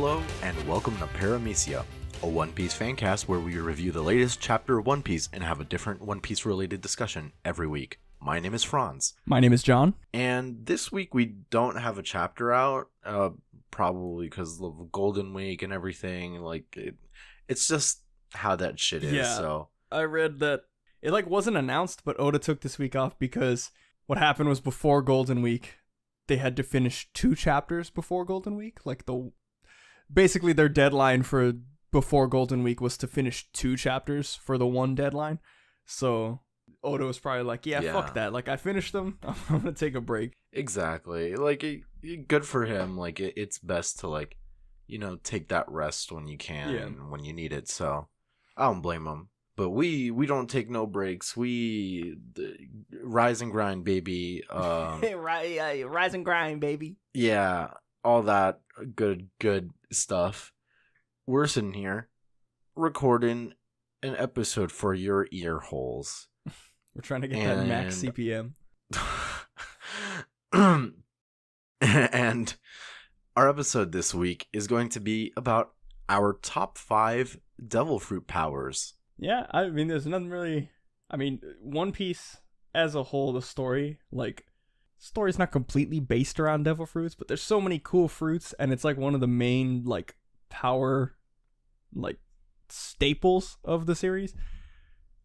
Hello, and welcome to Paramecia, a One Piece fancast where we review the latest chapter of One Piece and have a different One Piece related discussion every week. My name is Franz. My name is John. And this week we don't have a chapter out, probably because of Golden Week and everything. It's just how that shit is. Yeah, so I read that it wasn't announced, but Oda took this week off because what happened was before Golden Week, they had to finish 2 chapters before Golden Week. Basically their deadline for before Golden Week was to finish 2 chapters for the one deadline. So Oda was probably like, yeah, fuck that. I finished them. I'm gonna take a break. Exactly. Good for him. It's best to take that rest when you can and when you need it. So I don't blame him. But we don't take no breaks. We rise and grind, baby. Rise and grind, baby. Yeah, all that good stuff. We're sitting here recording an episode for your ear holes. We're trying to get that max CPM. And our episode this week is going to be about our top 5 devil fruit powers. Yeah, I mean, there's nothing really... I mean, One Piece as a whole, the story's not completely based around devil fruits, but there's so many cool fruits, and it's one of the main, power, staples of the series.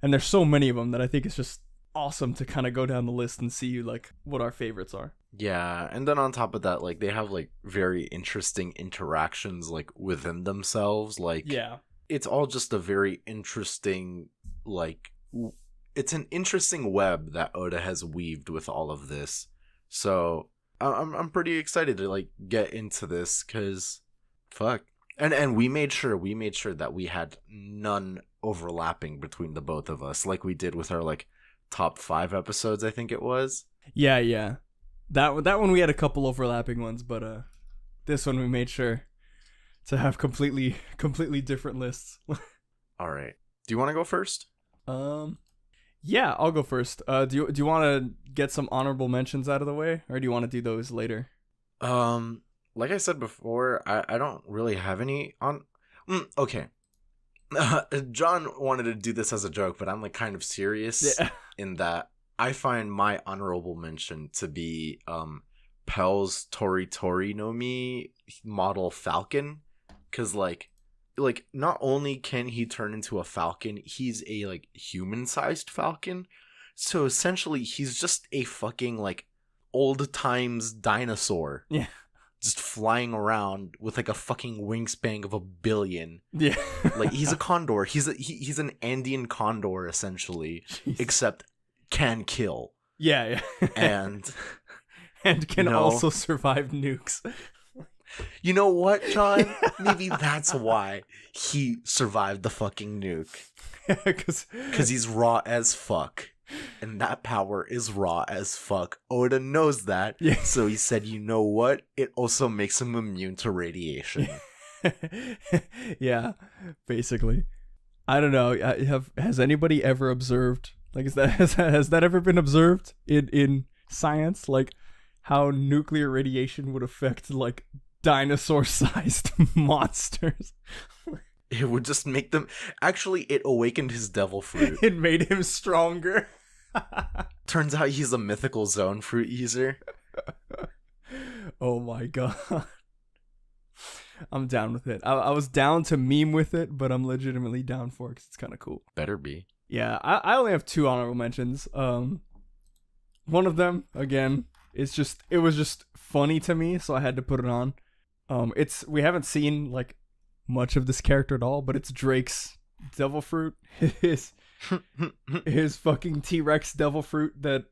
And there's so many of them that I think it's just awesome to kind of go down the list and see, what our favorites are. Yeah, and then on top of that, they have, very interesting interactions, within themselves. Yeah. It's all just a very interesting, it's an interesting web that Oda has weaved with all of this. So I'm pretty excited to get into this because fuck. And we made sure that we had none overlapping between the both of us, like we did with our top 5 episodes, I think it was. Yeah. That one we had a couple overlapping ones, but this one we made sure to have completely different lists. All right. Do you want to go first? Yeah, I'll go first. Do you want to get some honorable mentions out of the way, or do you want to do those later? Like I said before, I don't really have any on. Okay. John wanted to do this as a joke, but I'm kind of serious in that I find my honorable mention to be Pell's Tori Tori no Mi model Falcon. Because, not only can he turn into a falcon, he's a, human-sized falcon. So, essentially, he's just a fucking, old times dinosaur. Yeah. Just flying around with, a fucking wingspan of 1 billion. Yeah. He's a condor. He's an Andean condor, essentially. Jeez. Except can kill. Yeah. And can also survive nukes. You know what, John? Maybe that's why he survived the fucking nuke. Because he's raw as fuck. And that power is raw as fuck. Oda knows that. Yeah. So he said, you know what? It also makes him immune to radiation. Yeah, basically. I don't know. Has anybody ever observed, has that ever been observed in science? How nuclear radiation would affect, dinosaur-sized monsters. It would just make them... Actually, it awakened his devil fruit. It made him stronger. Turns out he's a mythical zone fruit user. Oh my god. I'm down with it. I was down to meme with it, but I'm legitimately down for it because it's kind of cool. Better be. Yeah, I only have 2 honorable mentions. One of them, again, it was just funny to me, so I had to put it on. We haven't seen much of this character at all, but it's Drake's devil fruit, his fucking T-Rex devil fruit that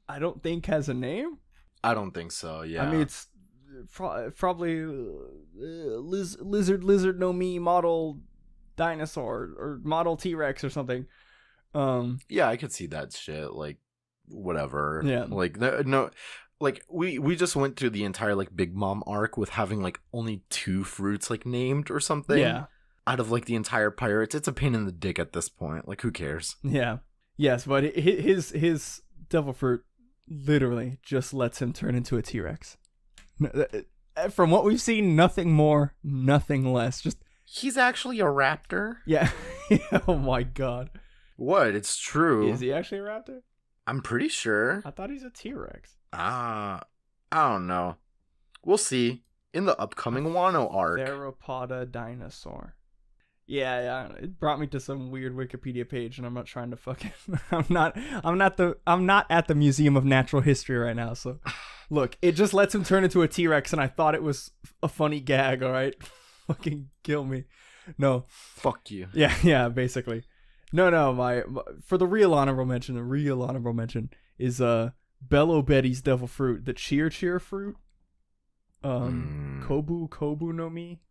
I don't think has a name. I don't think so. Yeah, I mean it's probably lizard no Mi model dinosaur or model T-Rex or something. Yeah, I could see that shit. Whatever. Yeah. No. We just went through the entire Big Mom arc with having only 2 fruits named or something. Yeah. Out of the entire pirates, it's a pain in the dick at this point. Who cares? Yeah. Yes, but his devil fruit literally just lets him turn into a T-Rex. From what we've seen, nothing more, nothing less. Just He's actually a raptor? yeah. Oh my god. What? It's true. Is he actually a raptor? I'm pretty sure. I thought he's a T-Rex. I don't know. We'll see in the upcoming Wano arc. Theropoda dinosaur. Yeah, it brought me to some weird Wikipedia page, and I'm not trying to fucking. I'm not at the Museum of Natural History right now. So, look, it just lets him turn into a T-Rex, and I thought it was a funny gag. All right, fucking kill me. No, fuck you. Yeah, basically. No, my for the real honorable mention is Bello Betty's Devil Fruit, the Cheer fruit. Kobu no Mi,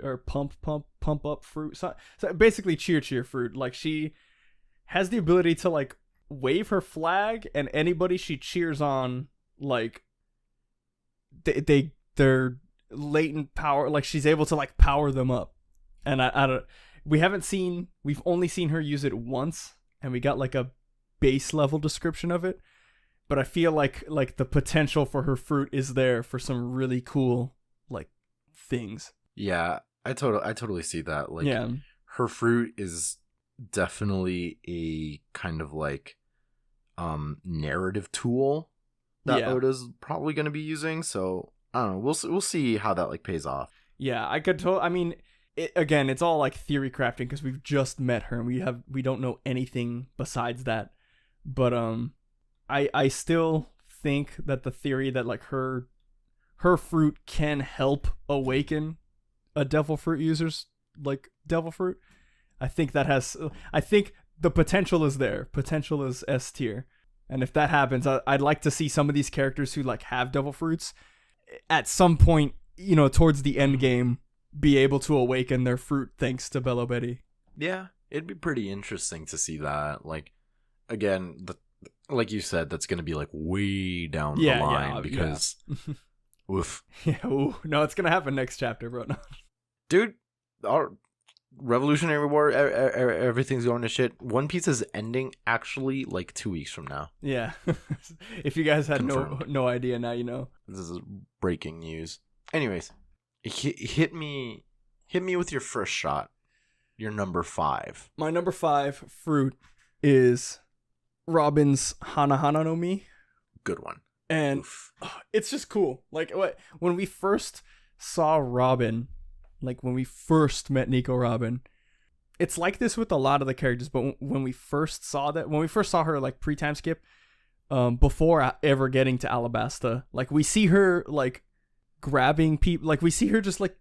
or pump up fruit. So basically cheer fruit. Like, she has the ability to like wave her flag, and anybody she cheers on, like their latent power, like she's able to like power them up. And I don't. We've only seen her use it once, and we got like a base level description of it. But I feel like the potential for her fruit is there for some really cool like things. Yeah, I totally see that. Like, yeah. Her fruit is definitely a kind of like narrative tool that Oda's probably going to be using. So I don't know. We'll see how that like pays off. Yeah, I mean, again, it's all like theory crafting because we've just met her and we don't know anything besides that. But I still think that the theory that like her fruit can help awaken a devil fruit user's like devil fruit. I think the potential is there. Potential is S tier. And if that happens, I'd like to see some of these characters who like have devil fruits at some point, you know, towards the end game, be able to awaken their fruit thanks to Bello Betty. Yeah, it'd be pretty interesting to see that. Like, again, like you said, that's going to be like way down the line because oof. Yeah, ooh. No, it's going to happen next chapter, bro. No. Dude, our Revolutionary War, everything's going to shit. One Piece is ending actually like 2 weeks from now. Yeah. If you guys had Confirmed. no idea, now you know. This is breaking news. Anyways, hit me with your first shot. Your number 5. My number 5 fruit is Robin's Hana no Mi. Good one. And it's just cool. Like, when we first saw Robin, like when we first met Nico Robin, it's like this with a lot of the characters, but when we first saw her like pre-time skip, before ever getting to Alabasta, like we see her like grabbing people, like we see her just like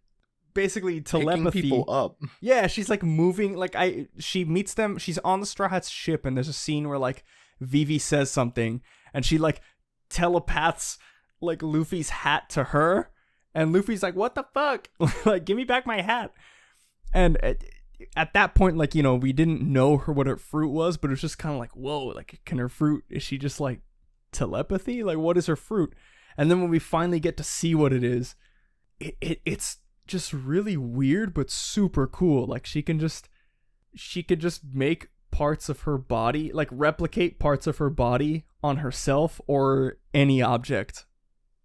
basically telepathy. Picking people up. Yeah, she's like moving, like she meets them, she's on the Straw Hats ship, and there's a scene where like Vivi says something and she like telepaths like Luffy's hat to her, and Luffy's like, what the fuck? Like, give me back my hat. And at that point, like, you know, we didn't know what her fruit was, but it was just kind of like, whoa, like, can her fruit, is she just like telepathy? Like, what is her fruit? And then when we finally get to see what it is, it's just really weird but super cool. Like, she could just make parts of her body, like replicate parts of her body on herself or any object.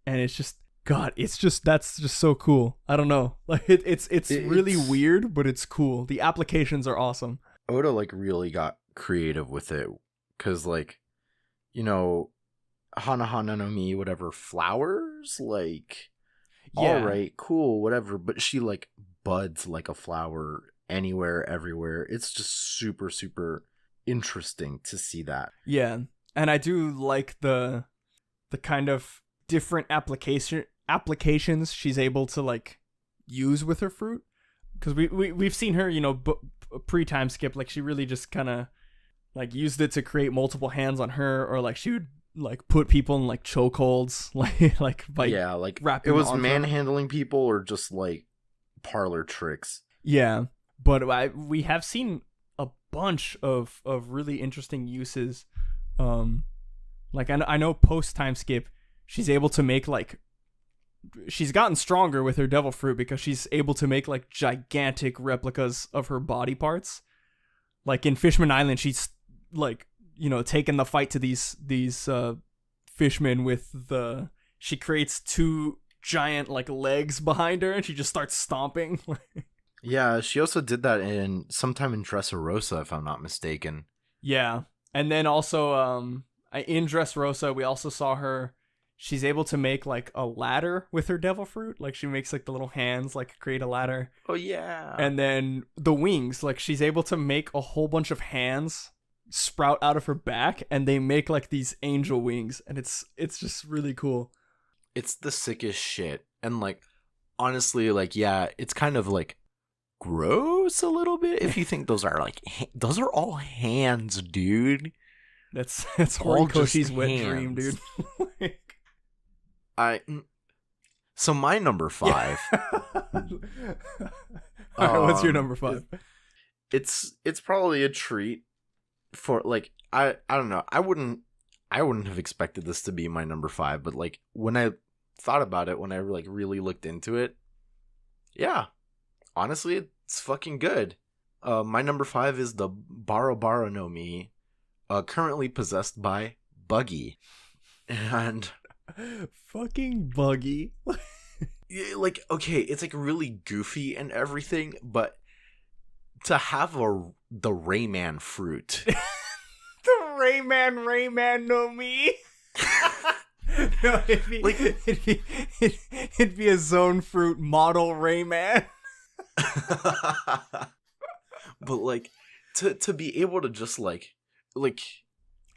And it's just, God, that's just so cool. I don't know. Like, it's really weird, but it's cool. The applications are awesome. Oda like really got creative with it, because like, you know, Hana no Mi, whatever, flowers, like, all right, cool, whatever, but she like buds like a flower anywhere, everywhere. It's just super, super interesting to see that. Yeah, and I do like the kind of different applications she's able to like use with her fruit, because we've seen her, you know, pre-time skip, like she really just kind of like used it to create multiple hands on her, or like she would like put people in like chokeholds, like by like wrapping it was manhandling people or just like parlor tricks. Yeah, but we have seen a bunch of really interesting uses. Like I know post time skip, she's able to make like, she's gotten stronger with her devil fruit because she's able to make like gigantic replicas of her body parts. Like in Fishman Island, she's like, you know, taking the fight to these fishmen with she creates 2 giant like legs behind her, and she just starts stomping. Yeah, she also did that sometime in Dressrosa, if I'm not mistaken. Yeah, and then also in Dressrosa, we also saw her. She's able to make like a ladder with her devil fruit. Like she makes like the little hands like create a ladder. Oh yeah. And then the wings, like she's able to make a whole bunch of hands sprout out of her back, and they make like these angel wings, and it's just really cool. It's the sickest shit. And like honestly, like yeah, it's kind of like gross a little bit if you think those are like those are all hands, dude. That's all Horikoshi's just wet hands. dream, dude. So my number 5. All right, what's your number 5? It's probably a treat for like I don't know. I wouldn't have expected this to be my number 5, but like when I thought about it, when I like really looked into it, yeah, honestly, it's fucking good. My number 5 is the Baro Baro no Mi, currently possessed by Buggy, and fucking Buggy. like okay, it's like really goofy and everything, but to have the Rayman fruit. The Rayman no Mi. No, it'd be a zone fruit model Rayman. But like to be able to just like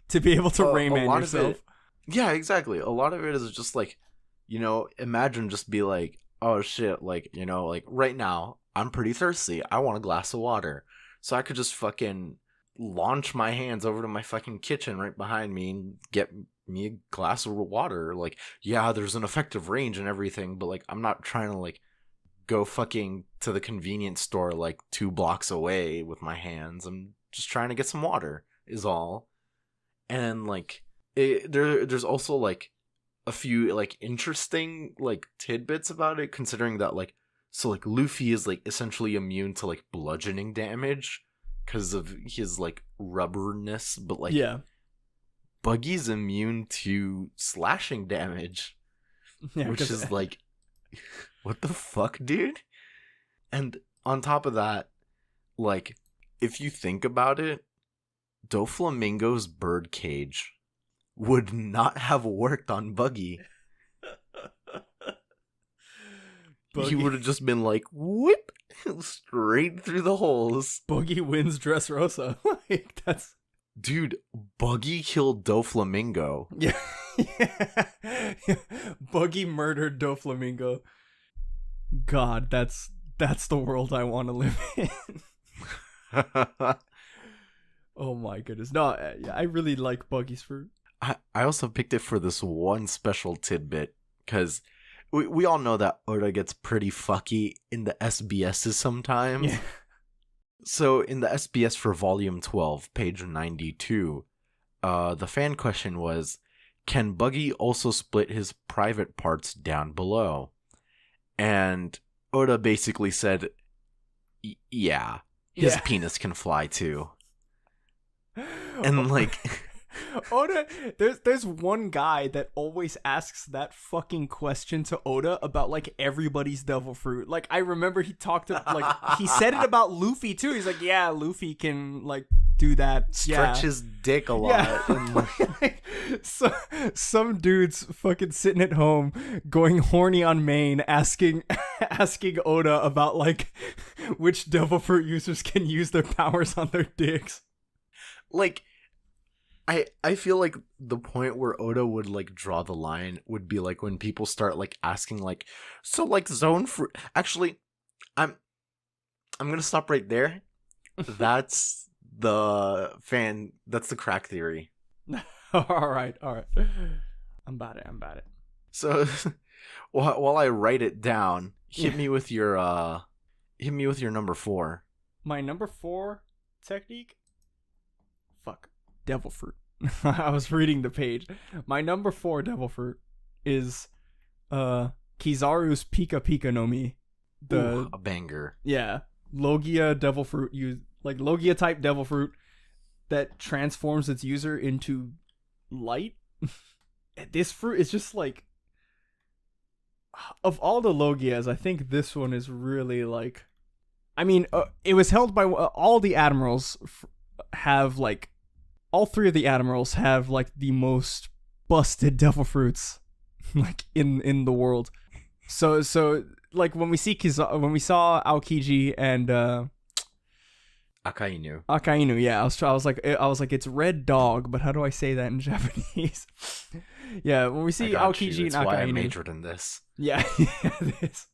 to be able to Rayman yourself. Yeah, exactly. A lot of it is just like, you know, imagine just be like, oh shit, like, you know, like right now I'm pretty thirsty. I want a glass of water. So I could just fucking launch my hands over to my fucking kitchen right behind me and get me a glass of water. Like, yeah, there's an effective range and everything, but like I'm not trying to like go fucking to the convenience store like 2 blocks away with my hands. I'm just trying to get some water is all. And like there's also like a few like interesting like tidbits about it, considering that like so like Luffy is like essentially immune to like bludgeoning damage because of his like rubberness, but like yeah, Buggy's immune to slashing damage, yeah, which is like what the fuck, dude? And on top of that, like if you think about it, Doflamingo's birdcage would not have worked on Buggy. He would have just been like, whip, straight through the holes. Buggy wins Dressrosa. Like, that's... Dude, Buggy killed Doflamingo. Yeah. Buggy murdered Doflamingo. God, that's the world I want to live in. Oh my goodness. No, I really like Buggy's fruit. I also picked it for this one special tidbit, because we all know that Oda gets pretty fucky in the SBSs sometimes. Yeah. So in the SBS for volume 12, page 92, the fan question was, can Buggy also split his private parts down below? And Oda basically said, yeah, his penis can fly too. And like... Oda, there's one guy that always asks that fucking question to Oda about like everybody's devil fruit. Like I remember he talked to like he said it about Luffy too. He's like, yeah, Luffy can like do that, stretch his dick a lot. Yeah. And, like... So some dude's fucking sitting at home going horny on main asking Oda about like which devil fruit users can use their powers on their dicks. Like I feel like the point where Oda would like draw the line would be like when people start like asking like, so like zone fruit. Actually, I'm gonna stop right there. That's the crack theory. All right. I'm about it. So while I write it down, hit me with your number 4. My number 4 technique? Fuck. Devil fruit. I was reading the page. My number 4 devil fruit is Kizaru's Pika Pika no Mi. A banger. Yeah. Logia devil fruit, like Logia type devil fruit that transforms its user into light. This fruit is just like of all the Logias, I think this one is really like. I mean, it was held by all the admirals have like. All three of the admirals have like the most busted devil fruits, like in the world. So like when we saw Aokiji and Akainu, yeah, I was like it's red dog, but how do I say that in Japanese? Yeah, when we see Aokiji and Akainu, why I majored in this. Yeah, this.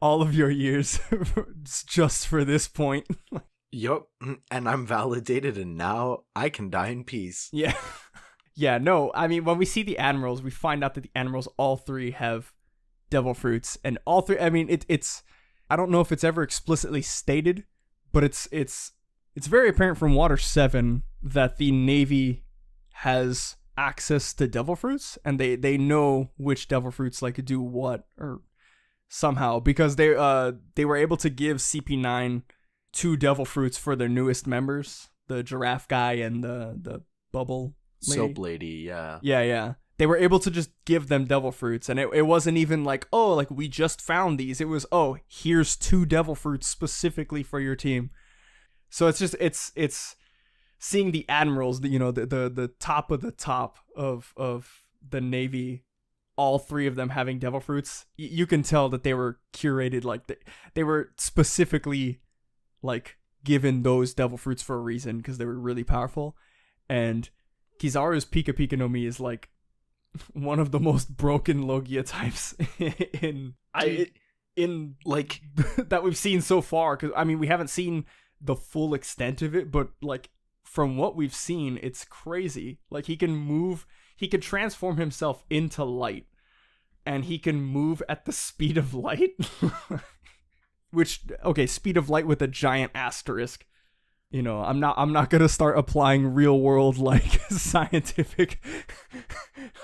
All of your years just for this point. Yup, and I'm validated, and now I can die in peace. Yeah. Yeah, no, I mean, when we see the admirals, we find out that the admirals, all three, have devil fruits, and all three, I mean, it's I don't know if it's ever explicitly stated, but it's very apparent from Water 7 that the Navy has access to devil fruits, and they know which devil fruits, like, do what, or somehow, because they were able to give CP9 2 devil fruits for their newest members, the giraffe guy and the bubble lady. Soap lady, yeah. Yeah. They were able to just give them devil fruits, and it wasn't even like, oh, like we just found these. It was, oh, here's 2 devil fruits specifically for your team. So it's just it's seeing the admirals, the top of the top of the Navy, all 3 of them having devil fruits. You can tell that they were curated, like they were specifically like given those devil fruits for a reason, because they were really powerful. And Kizaru's Pika Pika no Mi is like one of the most broken Logia types in like that we've seen so far. Because I mean, we haven't seen the full extent of it, but like from what we've seen, it's crazy. Like he can transform himself into light, and he can move at the speed of light. Which, okay, speed of light with a giant asterisk. I'm not gonna start applying real world, like, scientific,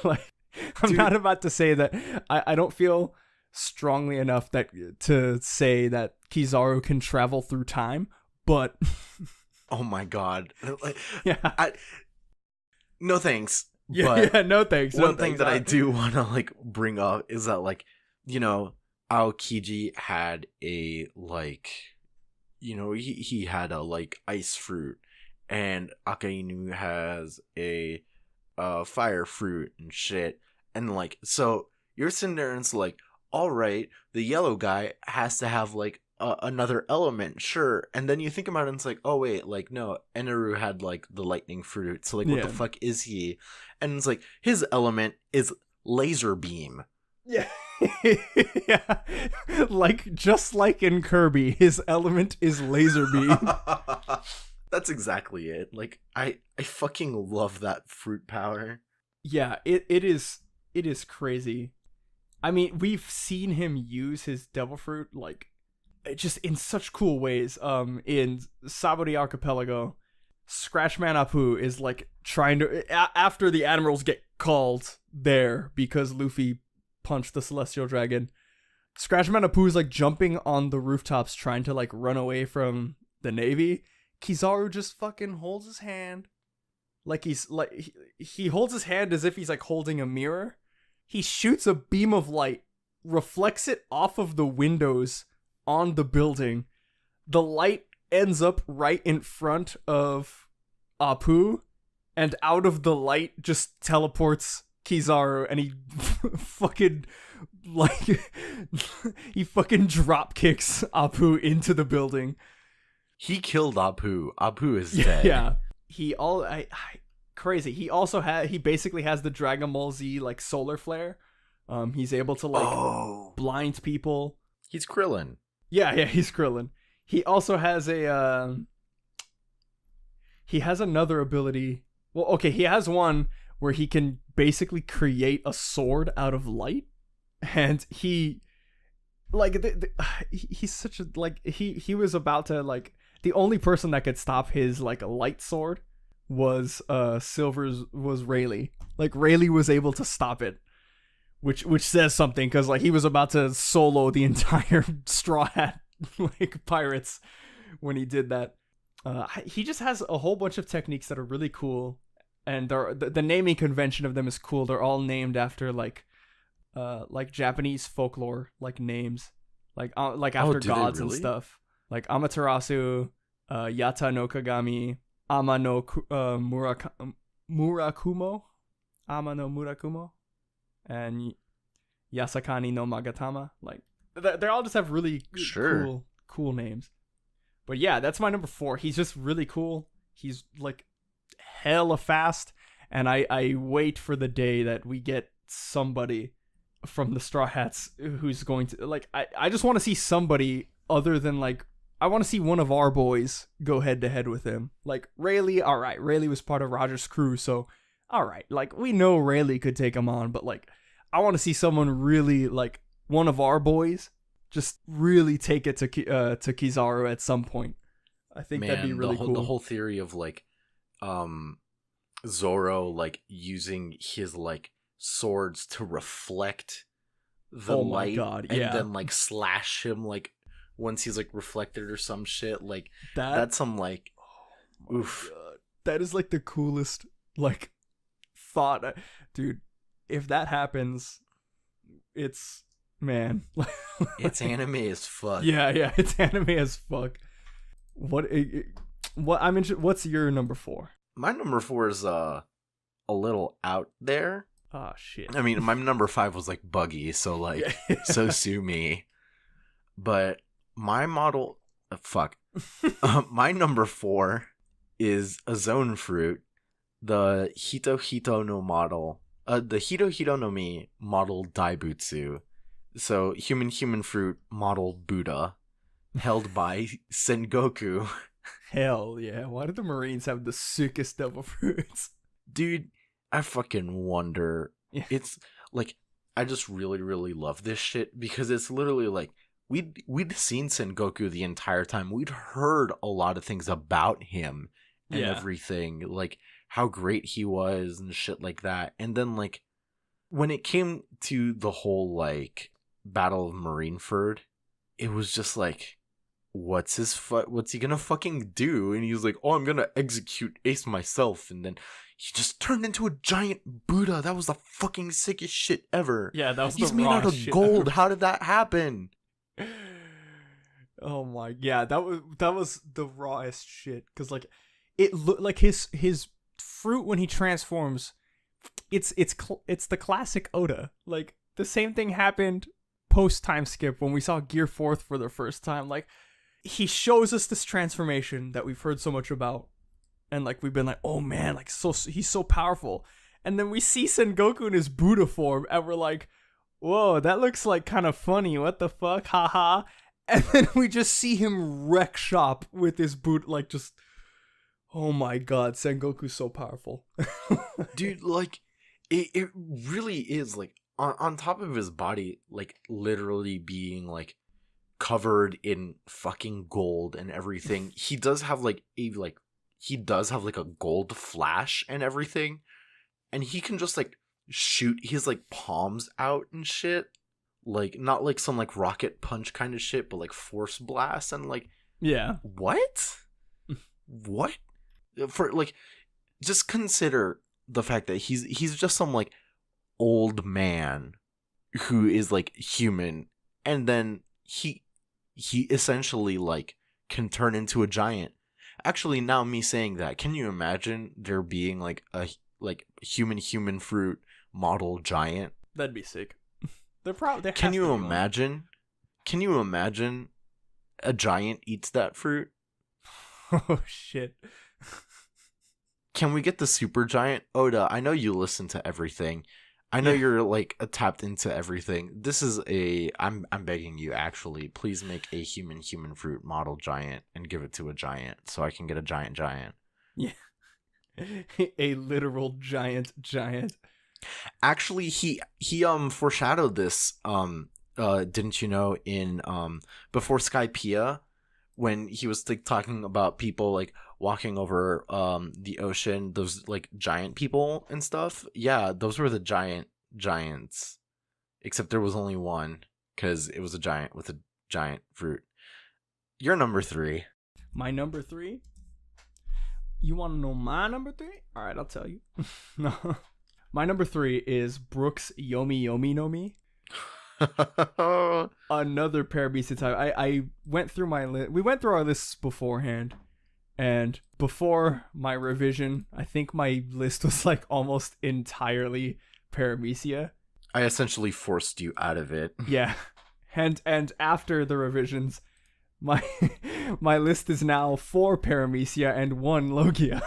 like, I'm not about to say that. I don't feel strongly enough to say that Kizaru can travel through time, but oh my god. Yeah. No thanks. Yeah, no thanks. One thing that I do want to like bring up is that, like, Aokiji had a, like, he had a, like, ice fruit, and Akainu has a fire fruit and shit, and, like, so you're sitting there and it's like, all right, the yellow guy has to have, like, another element, sure, and then you think about it and it's like, oh wait, like, no, Eneru had, like, the lightning fruit, so, like, what the fuck is he? And it's like, his element is laser beam. Yeah. Yeah, like, just like in Kirby, his element is laser beam. That's exactly it. Like, I fucking love that fruit power. Yeah, it is crazy. I mean, we've seen him use his devil fruit, like, just in such cool ways. In Sabori Archipelago, Scratchman Apu is, like, trying to, after the admirals get called there because Luffy punched the Celestial Dragon, Scratchman Apu is, like, jumping on the rooftops trying to, like, run away from the Navy. Kizaru just fucking holds his hand, like, he's like, he holds his hand as if he's, like, holding a mirror. He shoots a beam of light, reflects it off of the windows on the building. The light ends up right in front of Apu, and out of the light just teleports Kizaru, and he fucking, like, he fucking drop kicks Apu into the building. He killed Apu. Apu is dead. Yeah. Crazy. He basically has the Dragon Ball Z, like, solar flare. He's able to, like, blind people. He's Krillin. Yeah, he's Krillin. He also has he has another ability. Well, okay, he has one where he can basically create a sword out of light, and he, like, he's such a, like, he was about to, like, the only person that could stop his, like, light sword was Rayleigh. Like, Rayleigh was able to stop it, which says something, because, like, he was about to solo the entire Straw Hat, like, pirates when he did that. He just has a whole bunch of techniques that are really cool, and the naming convention of them is cool. They're all named after, like, like Japanese folklore like names, like Oh, after do they gods and really? stuff, like Amaterasu, Yata no Kagami, Ama no Murakumo, Ama no Murakumo, and Yasakani no Magatama. Like they all just have really Sure. cool names. But yeah, that's my number 4. He's just really cool. He's like hella fast, and I wait for the day that we get somebody from the Straw Hats who's going to like I just want to see somebody other than like I want to see one of our boys go head to head with him. Like Rayleigh, all right, Rayleigh was part of Roger's crew, so all right, like we know Rayleigh could take him on, but like I want to see someone really like one of our boys just really take it to Kizaru at some point. I think that'd be really cool. The whole theory of like Zoro like using his like swords to reflect the Oh my light God, and yeah. then like slash him like once he's like reflected or some shit like That that's some like oh my oof. God. That is like the coolest like thought, dude. If that happens, it's man. It's anime as fuck. Yeah, it's anime as fuck. What I'm interested. What's your number 4? My number 4 is a little out there. Oh shit. I mean, my number 5 was like Buggy, so like so sue me. But my model my number 4 is a zone fruit, the Hito Hito no model. The Hito Hito no Mi model Daibutsu. So human fruit model Buddha, held by Sengoku. Hell yeah. Why do the Marines have the sickest devil fruits? Dude, I fucking wonder. Yeah. It's like I just really, really love this shit because it's literally like we'd seen Sengoku the entire time. We'd heard a lot of things about him and everything, like how great he was and shit like that. And then like when it came to the whole like Battle of Marineford, it was just like, what's he gonna fucking do? And he's like, oh, I'm gonna execute Ace myself, and then he just turned into a giant Buddha. That was the fucking sickest shit ever. Yeah, that was He's the made out of rawest shit gold. ever. How did that happen? Oh my, yeah, that was the rawest shit. Cause like it looked like his fruit when he transforms. It's the classic Oda. Like the same thing happened post time skip when we saw Gear 4th for the first time. Like he shows us this transformation that we've heard so much about, and like we've been like, oh man, like he's so powerful. And then we see Sengoku in his Buddha form, and we're like, whoa, that looks like kind of funny. What the fuck? Haha. And then we just see him wreck shop with his boot, like just, oh my God, Sengoku's so powerful. Dude, like, it really is, like, on top of his body, like, literally being, like, covered in fucking gold and everything. He does have, like, a gold flash and everything. And he can just, like, shoot his, like, palms out and shit. Like, not like some, like, rocket punch kind of shit, but, like, force blast. And, like, yeah. What? What? For, like, just consider the fact that he's just some, like, old man who is, like, human. And then he essentially, like, can turn into a giant. Actually, now me saying that, can you imagine there being, like, a, like, human fruit model giant? That'd be sick. Can you imagine? Can you imagine a giant eats that fruit? Oh shit. Can we get the super giant? Oda, I know you listen to everything. I know you're like tapped into everything. This is I'm begging you, actually, please make a human fruit model giant and give it to a giant so I can get a giant. Yeah. A literal giant. Actually, he foreshadowed this, didn't you know, in before Skypiea, when he was like talking about people like walking over the ocean, those like giant people and stuff. Yeah, those were the giants, except there was only one because it was a giant with a giant fruit. You're number 3. My number 3. You want to know my number 3? All right, I'll tell you. No. My number 3 is Brooks Yomi no Mi. Another Paramecia type. I went through my list. We went through our lists beforehand, and before my revision, I think my list was like almost entirely Paramecia. I essentially forced you out of it. Yeah, and after the revisions, my list is now 4 Paramecia and 1 Logia.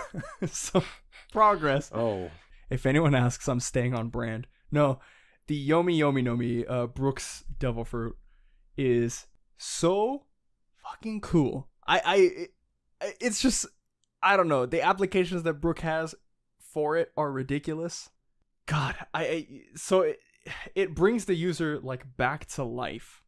So progress. Oh, If anyone asks, I'm staying on brand. No, the Yomi Yomi Nomi Brooks Devil Fruit is so fucking cool. It's just, I don't know. The applications that Brooke has for it are ridiculous. God, it brings the user like back to life.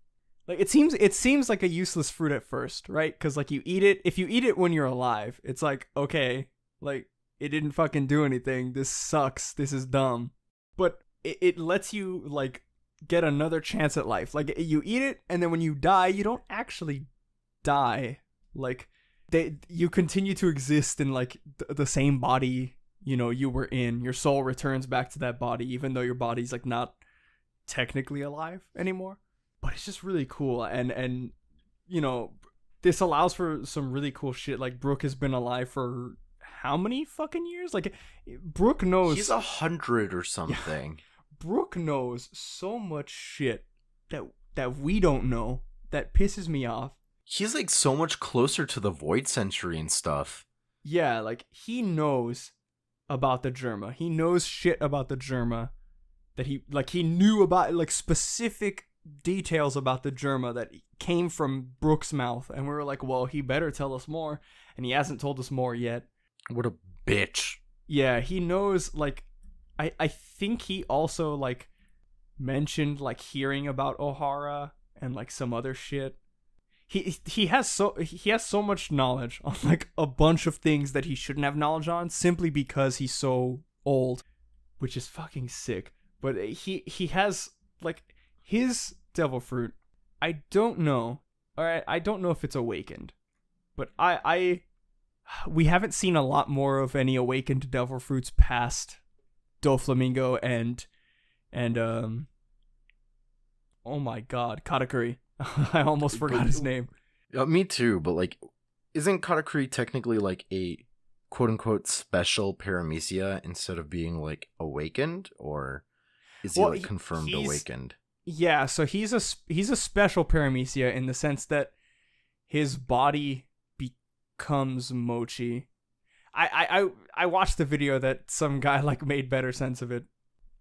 Like it seems like a useless fruit at first, right? Because like you eat it, if you eat it when you're alive, it's like, okay, like it didn't fucking do anything. This sucks. This is dumb. But it lets you like get another chance at life. Like you eat it, and then when you die, you don't actually die. Like you continue to exist in like the same body, you know, you were in. Your soul returns back to that body, even though your body's like not technically alive anymore. But it's just really cool, and you know, this allows for some really cool shit. Like Brooke has been alive for how many fucking years? Like Brooke knows he's 100 or something. Yeah, Brooke knows so much shit that we don't know. That pisses me off. He's like so much closer to the Void Century and stuff. Yeah, like he knows about the Germa. He knows shit about the Germa that he knew about, like specific details about the Germa that came from Brooke's mouth, and we were like, well, he better tell us more, and he hasn't told us more yet. What a bitch. Yeah, he knows, like, I think he also, like, mentioned, like, hearing about Ohara and, like, some other shit. He has so much knowledge on, like, a bunch of things that he shouldn't have knowledge on simply because he's so old, which is fucking sick. But he has, like, his devil fruit, I don't know. Alright, I don't know if it's awakened. But we haven't seen a lot more of any awakened devil fruits past Doflamingo and oh my god, Katakuri. I almost forgot his name. Me too, but like, isn't Katakuri technically like a quote-unquote special Paramecia instead of being like awakened? Or is he like confirmed awakened? Yeah, so he's a special Paramecia in the sense that his body becomes mochi. I watched the video that some guy like made better sense of it,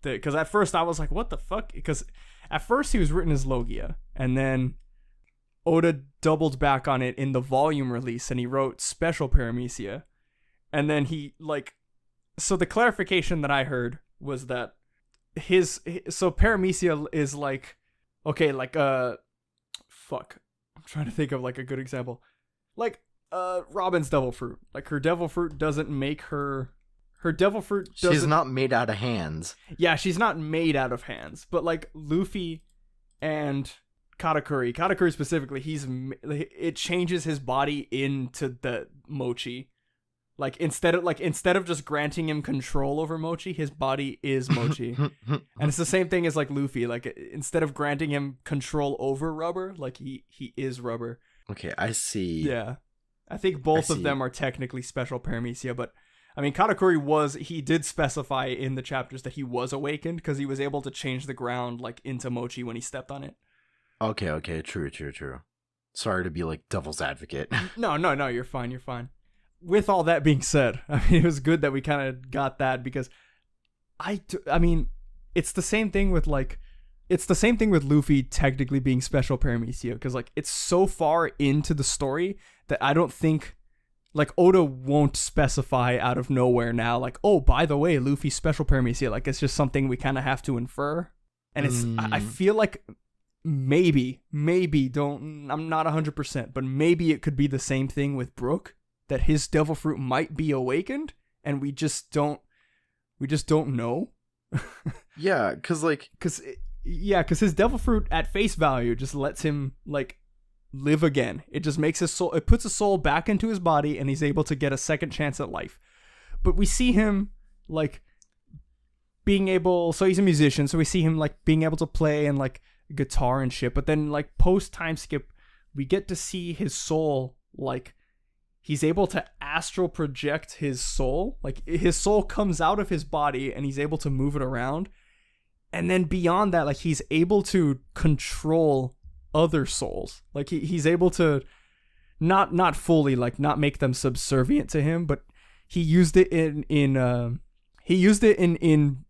because at first I was like, what the fuck? Because at first he was written as Logia, and then Oda doubled back on it in the volume release, and he wrote special Paramecia, and then he like, so the clarification that I heard was that so Paramecia is like, okay, like fuck, I'm trying to think of like a good example, like Robin's devil fruit. Like her devil fruit doesn't make her devil fruit doesn't, she's not made out of hands. Yeah, she's not made out of hands, but like Luffy and Katakuri specifically, it changes his body into the mochi. Like instead of just granting him control over mochi, his body is mochi. And it's the same thing as like Luffy. Like instead of granting him control over rubber, like he is rubber. Okay, I see. Yeah. I think both of them are technically special Paramecia, but I mean Katakuri he did specify in the chapters that he was awakened because he was able to change the ground like into mochi when he stepped on it. Okay, true. Sorry to be like devil's advocate. No, you're fine. With all that being said, I mean, it was good that we kind of got that, because I mean, it's the same thing with Luffy technically being special Paramecia, because like it's so far into the story that I don't think like Oda won't specify out of nowhere now, like, oh, by the way, Luffy's special Paramecia. Like it's just something we kind of have to infer, and it's I feel like maybe I'm not 100%, but maybe it could be the same thing with Brook, that his devil fruit might be awakened and we just don't know. Yeah, because his devil fruit at face value just lets him like live again. It just makes it puts his soul back into his body, and he's able to get a second chance at life. But we see him like being able, so he's a musician, so we see him like being able to play and like guitar and shit. But then like post time skip, we get to see his soul. Like he's able to astral project his soul. Like his soul comes out of his body and he's able to move it around. And then beyond that, like he's able to control other souls. Like he's able to not fully, like not make them subservient to him, but he used it in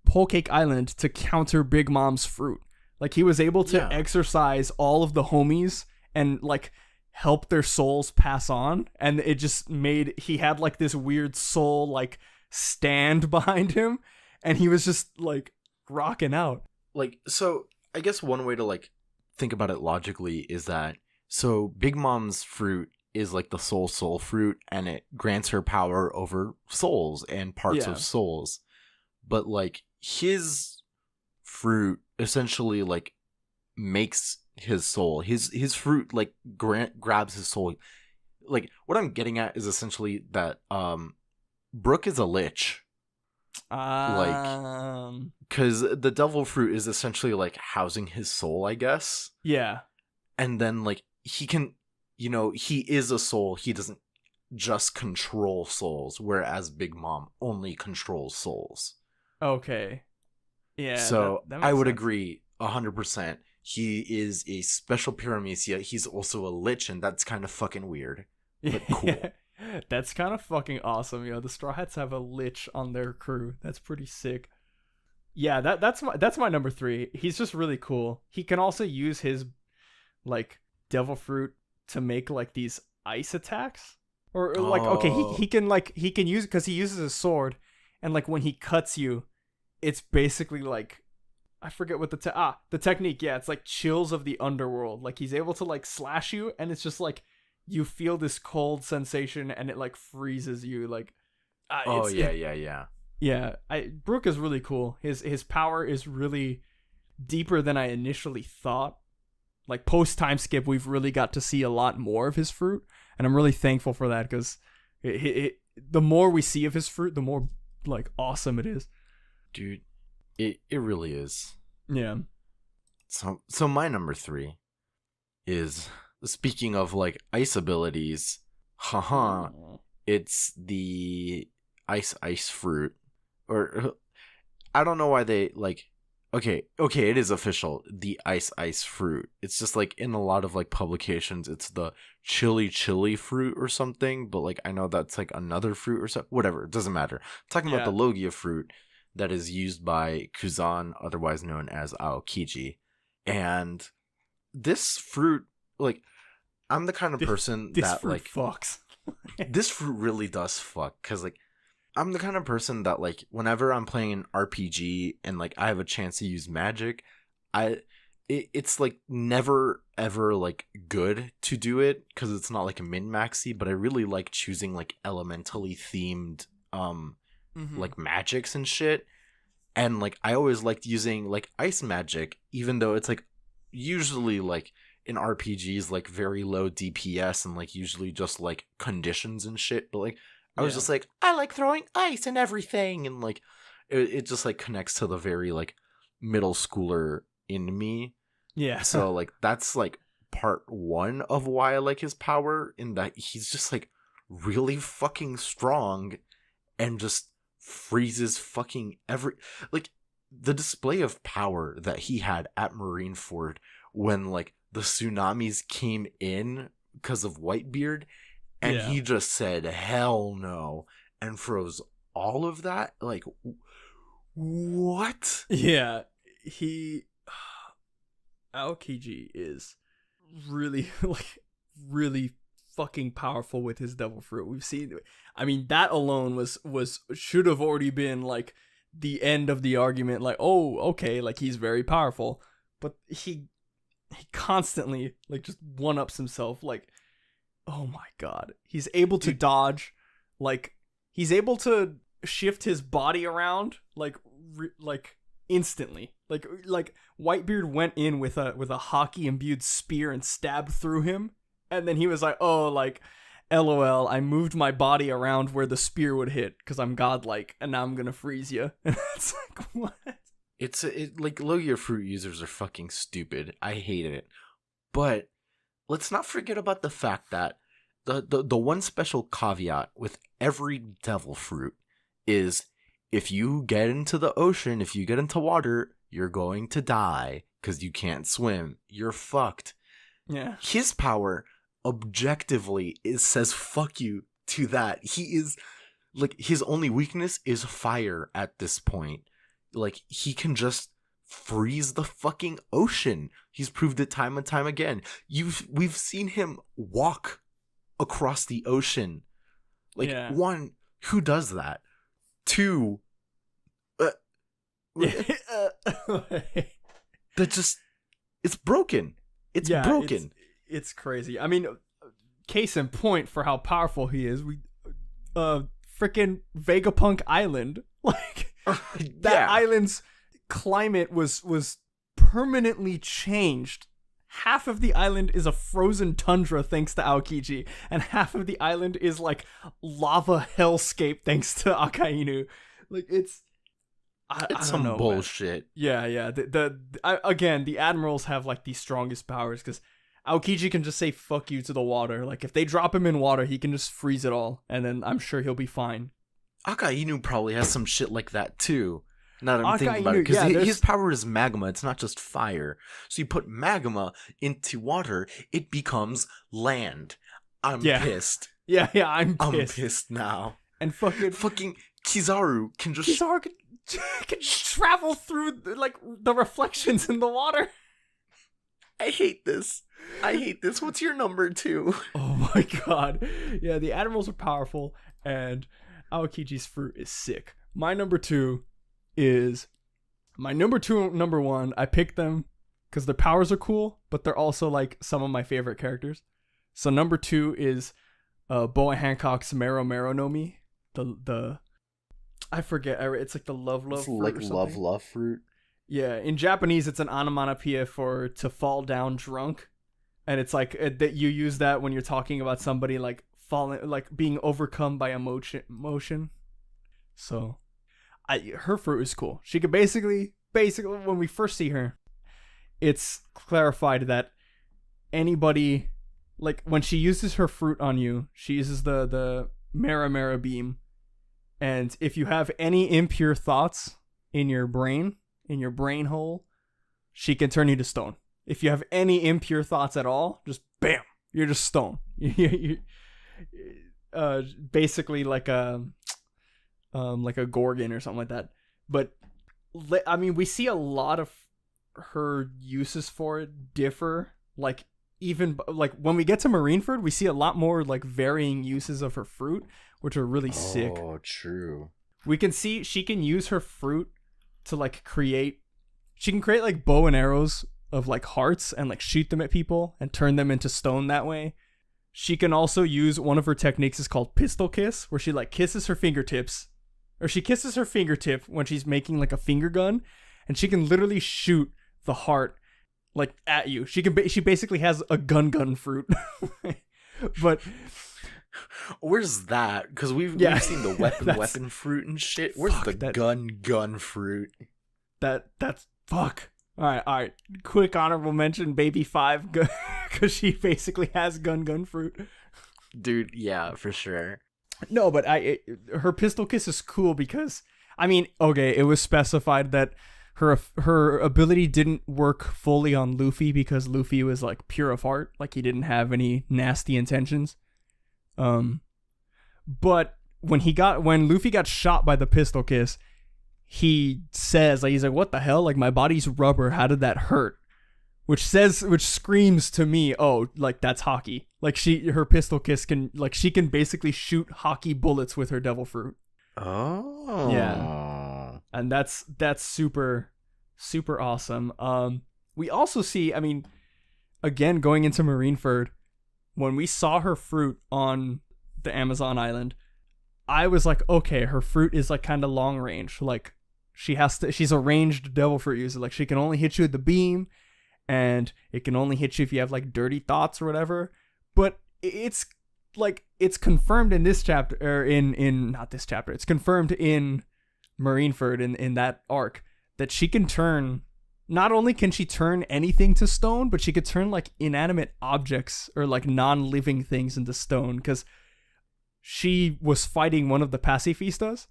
Whole Cake Island to counter Big Mom's fruit. Like he was able to exercise all of the homies and like help their souls pass on, and it just made, he had like this weird soul like stand behind him, and he was just like rocking out. Like, so I guess one way to like think about it logically is that, so Big Mom's fruit is like the soul fruit, and it grants her power over souls and parts of souls. But like his fruit essentially like makes his soul, his fruit like grabs his soul. Like what I'm getting at is essentially that Brooke is a lich. Like, because the devil fruit is essentially like housing his soul, I guess. Yeah. And then like he can, you know, he is a soul. He doesn't just control souls, whereas Big Mom only controls souls. Okay. Yeah. So that makes I would sense. agree 100%. He is a special Paramecia. He's also a lich, and that's kind of fucking weird. But cool. That's kind of fucking awesome. You know, the Straw Hats have a lich on their crew. That's pretty sick. Yeah, that's my number 3. He's just really cool. He can also use his like devil fruit to make like these ice attacks, or like okay, he can use, because he uses his sword, and like when he cuts you, it's basically like, I forget what the technique. Yeah, it's like chills of the underworld. Like he's able to like slash you, and it's just like you feel this cold sensation, and it like freezes you. Like, yeah. Brooke is really cool. His power is really deeper than I initially thought. Like post time skip, we've really got to see a lot more of his fruit, and I'm really thankful for that, because the more we see of his fruit, the more like awesome it is. Dude, it really is. Yeah. So my number 3 is, speaking of like ice abilities, it's the ice fruit. Or I don't know why they like, okay, it is official, the ice fruit. It's just like in a lot of like publications it's the chili fruit or something, but like I know that's like another fruit or something. Whatever, it doesn't matter. I'm talking about the Logia fruit that is used by Kuzan, otherwise known as Aokiji. And this fruit, like, I'm the kind of person this that fruit like fucks. This fruit really does fuck, because like I'm the kind of person that like whenever I'm playing an RPG and like I have a chance to use magic, it's like never ever like good to do it, because it's not like a min-maxy, but I really like choosing like elementally themed like magics and shit. And like I always liked using like ice magic, even though it's like usually like in RPGs like very low DPS and like usually just like conditions and shit. But like I was just like, I like throwing ice and everything, and like it just like connects to the very like middle schooler in me. Yeah. So like that's like part 1 of why I like his power, in that he's just like really fucking strong and just freezes fucking like the display of power that he had at Marineford when like the tsunamis came in because of Whitebeard, and he just said hell no and froze all of that. Like, what? Yeah, Aokiji is really like really fucking powerful with his devil fruit. We've seen, I mean, that alone was should have already been like the end of the argument, like, oh, okay, like he's very powerful. But he constantly like just one-ups himself. Like, oh my god, he's able to dodge, like he's able to shift his body around like instantly. Like Whitebeard went in with a hockey imbued spear and stabbed through him, and then he was like, oh, like, LOL, I moved my body around where the spear would hit because I'm godlike, and now I'm gonna freeze you. And it's like, what? like Logia fruit users are fucking stupid. I hate it. But let's not forget about the fact that the one special caveat with every devil fruit is if you get into the ocean, if you get into water, you're going to die because you can't swim. You're fucked. Yeah. His power objectively says fuck you to that. He is like, his only weakness is fire at this point. Like, he can just freeze the fucking ocean. He's proved it time and time again. We've seen him walk across the ocean. Like, one, who does that? Two, that just, it's broken. It's broken. It's crazy. I mean, case in point for how powerful he is, freaking Vegapunk Island. Like, that island's climate was permanently changed. Half of the island is a frozen tundra thanks to Aokiji, and half of the island is like lava hellscape thanks to Akainu. Like, it's some bullshit. Man. Yeah. Again, the admirals have like the strongest powers because Aokiji can just say fuck you to the water. Like, if they drop him in water, he can just freeze it all, and then I'm sure he'll be fine. Akainu probably has some shit like that too. Now that I'm thinking about it, because his power is magma. It's not just fire. So you put magma into water, it becomes land. I'm pissed. Yeah, I'm pissed. I'm pissed now. And fucking Kizaru can just... Kizaru can travel through like the reflections in the water. I hate this. What's your number 2? Oh my god. Yeah, the admirals are powerful, and Aokiji's fruit is sick. My number 2 is number 1. I picked them because their powers are cool, but they're also like some of my favorite characters. So number 2 is Boa Hancock's Mero Mero no Mi. The I forget. It's like the love fruit. Like or something. love fruit. Yeah, in Japanese, it's an onomatopoeia for to fall down drunk, and it's like that you use that when you're talking about somebody like falling, like being overcome by emotion. So, her fruit is cool. She could basically when we first see her, it's clarified that anybody, like when she uses her fruit on you, she uses the Mera Mera beam, and if you have any impure thoughts in your brain hole, she can turn you to stone. If you have any impure thoughts at all, just bam, you're just stone. Basically like a Gorgon or something like that. But I mean, we see a lot of her uses for it differ. Like, even like when we get to Marineford, we see a lot more like varying uses of her fruit, which are really sick. Oh, true. We can see she can use her fruit to like create like bow and arrows of like hearts and like shoot them at people and turn them into stone that way. She can also use one of her techniques is called pistol kiss, where she like kisses her fingertips, or she kisses her fingertip when she's making like a finger gun, and she can literally shoot the heart like at you. She basically has a gun fruit. But where's that? Because we've seen the weapon fruit and shit. Where's the gun fruit? That's fuck. All right. Quick honorable mention, Baby 5, because she basically has gun fruit. Dude, yeah, for sure. No, but her pistol kiss is cool because, I mean, okay, it was specified that her ability didn't work fully on Luffy because Luffy was like pure of heart, like he didn't have any nasty intentions. But when Luffy got shot by the pistol kiss, he says, like, he's like, what the hell? Like, my body's rubber. How did that hurt? Which screams to me, oh, like, that's hockey. Like, her pistol kiss she can basically shoot hockey bullets with her devil fruit. Oh. Yeah. And that's super, super awesome. We also see, I mean, again, going into Marineford, when we saw her fruit on the Amazon island, I was like, okay, her fruit is like kind of long range. Like, she's a ranged devil fruit user. Like, she can only hit you with the beam, and it can only hit you if you have like dirty thoughts or whatever. But it's confirmed in this chapter, or in not this chapter. It's confirmed in Marineford in that arc that she can turn. Not only can she turn anything to stone, but she could turn like inanimate objects or like non-living things into stone. Because she was fighting one of the pacifistas,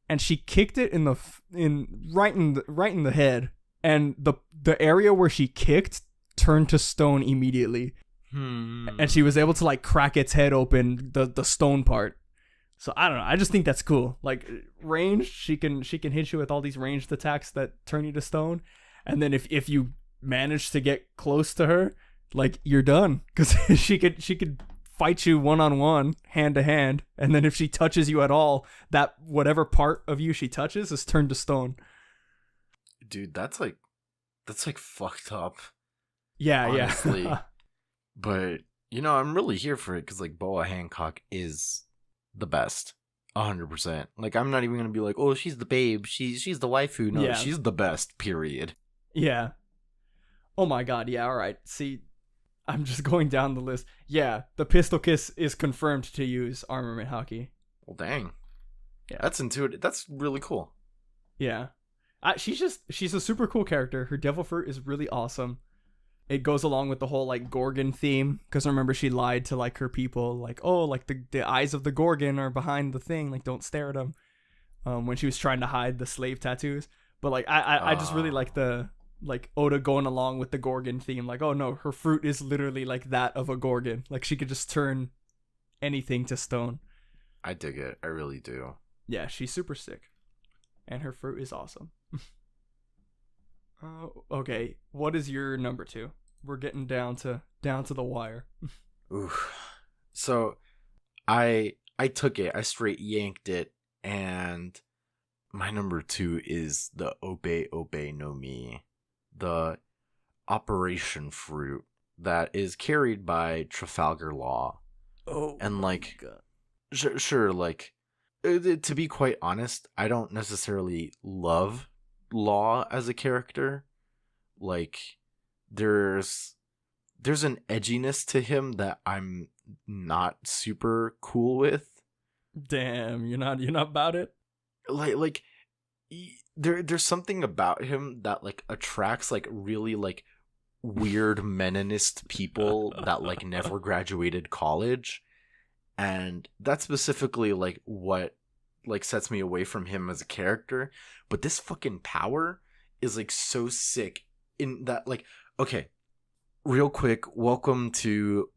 and she kicked it right in the head, and the area where she kicked turned to stone immediately. And she was able to like crack its head open, the stone part. So I don't know. I just think that's cool. Like ranged, she can hit you with all these ranged attacks that turn you to stone. And then if you manage to get close to her, like you're done, because she could fight you one-on-one, hand-to-hand, and then if she touches you at all, that whatever part of you she touches is turned to stone. Dude, that's like fucked up. Yeah, honestly. yeah. But I'm really here for it because like Boa Hancock is the best, 100%. Like I'm not even gonna be like, oh, she's the babe, she's the waifu. No, she's the best. Period. Yeah. Oh my god. Yeah. All right. See, I'm just going down the list. Yeah, the Pistol Kiss is confirmed to use Armament Hockey. Well, dang. Yeah, that's intuitive. That's really cool. Yeah, she's a super cool character. Her Devil Fruit is really awesome. It goes along with the whole like Gorgon theme, because remember she lied to like her people, like, oh, like the eyes of the Gorgon are behind the thing, like don't stare at them. When she was trying to hide the slave tattoos, but like I just really like the like Oda going along with the Gorgon theme, like, oh no, her fruit is literally like that of a Gorgon, like she could just turn anything to stone. I dig it. I really do. Yeah, she's super sick, and her fruit is awesome. Okay, what is your number 2? We're getting down to the wire. Oof. So I took it. I straight yanked it, and my number 2 is the Obe Obe no Mi, the Operation Fruit that is carried by Trafalgar Law. Oh, and like, sure, like, to be quite honest, I don't necessarily love Law as a character. Like, there's an edginess to him that I'm not super cool with. Damn, you're not about it? Like there's something about him that like attracts like really like weird Meninist people that like never graduated college, and that's specifically like what like sets me away from him as a character. But this fucking power is like so sick in that, like, okay, real quick, welcome to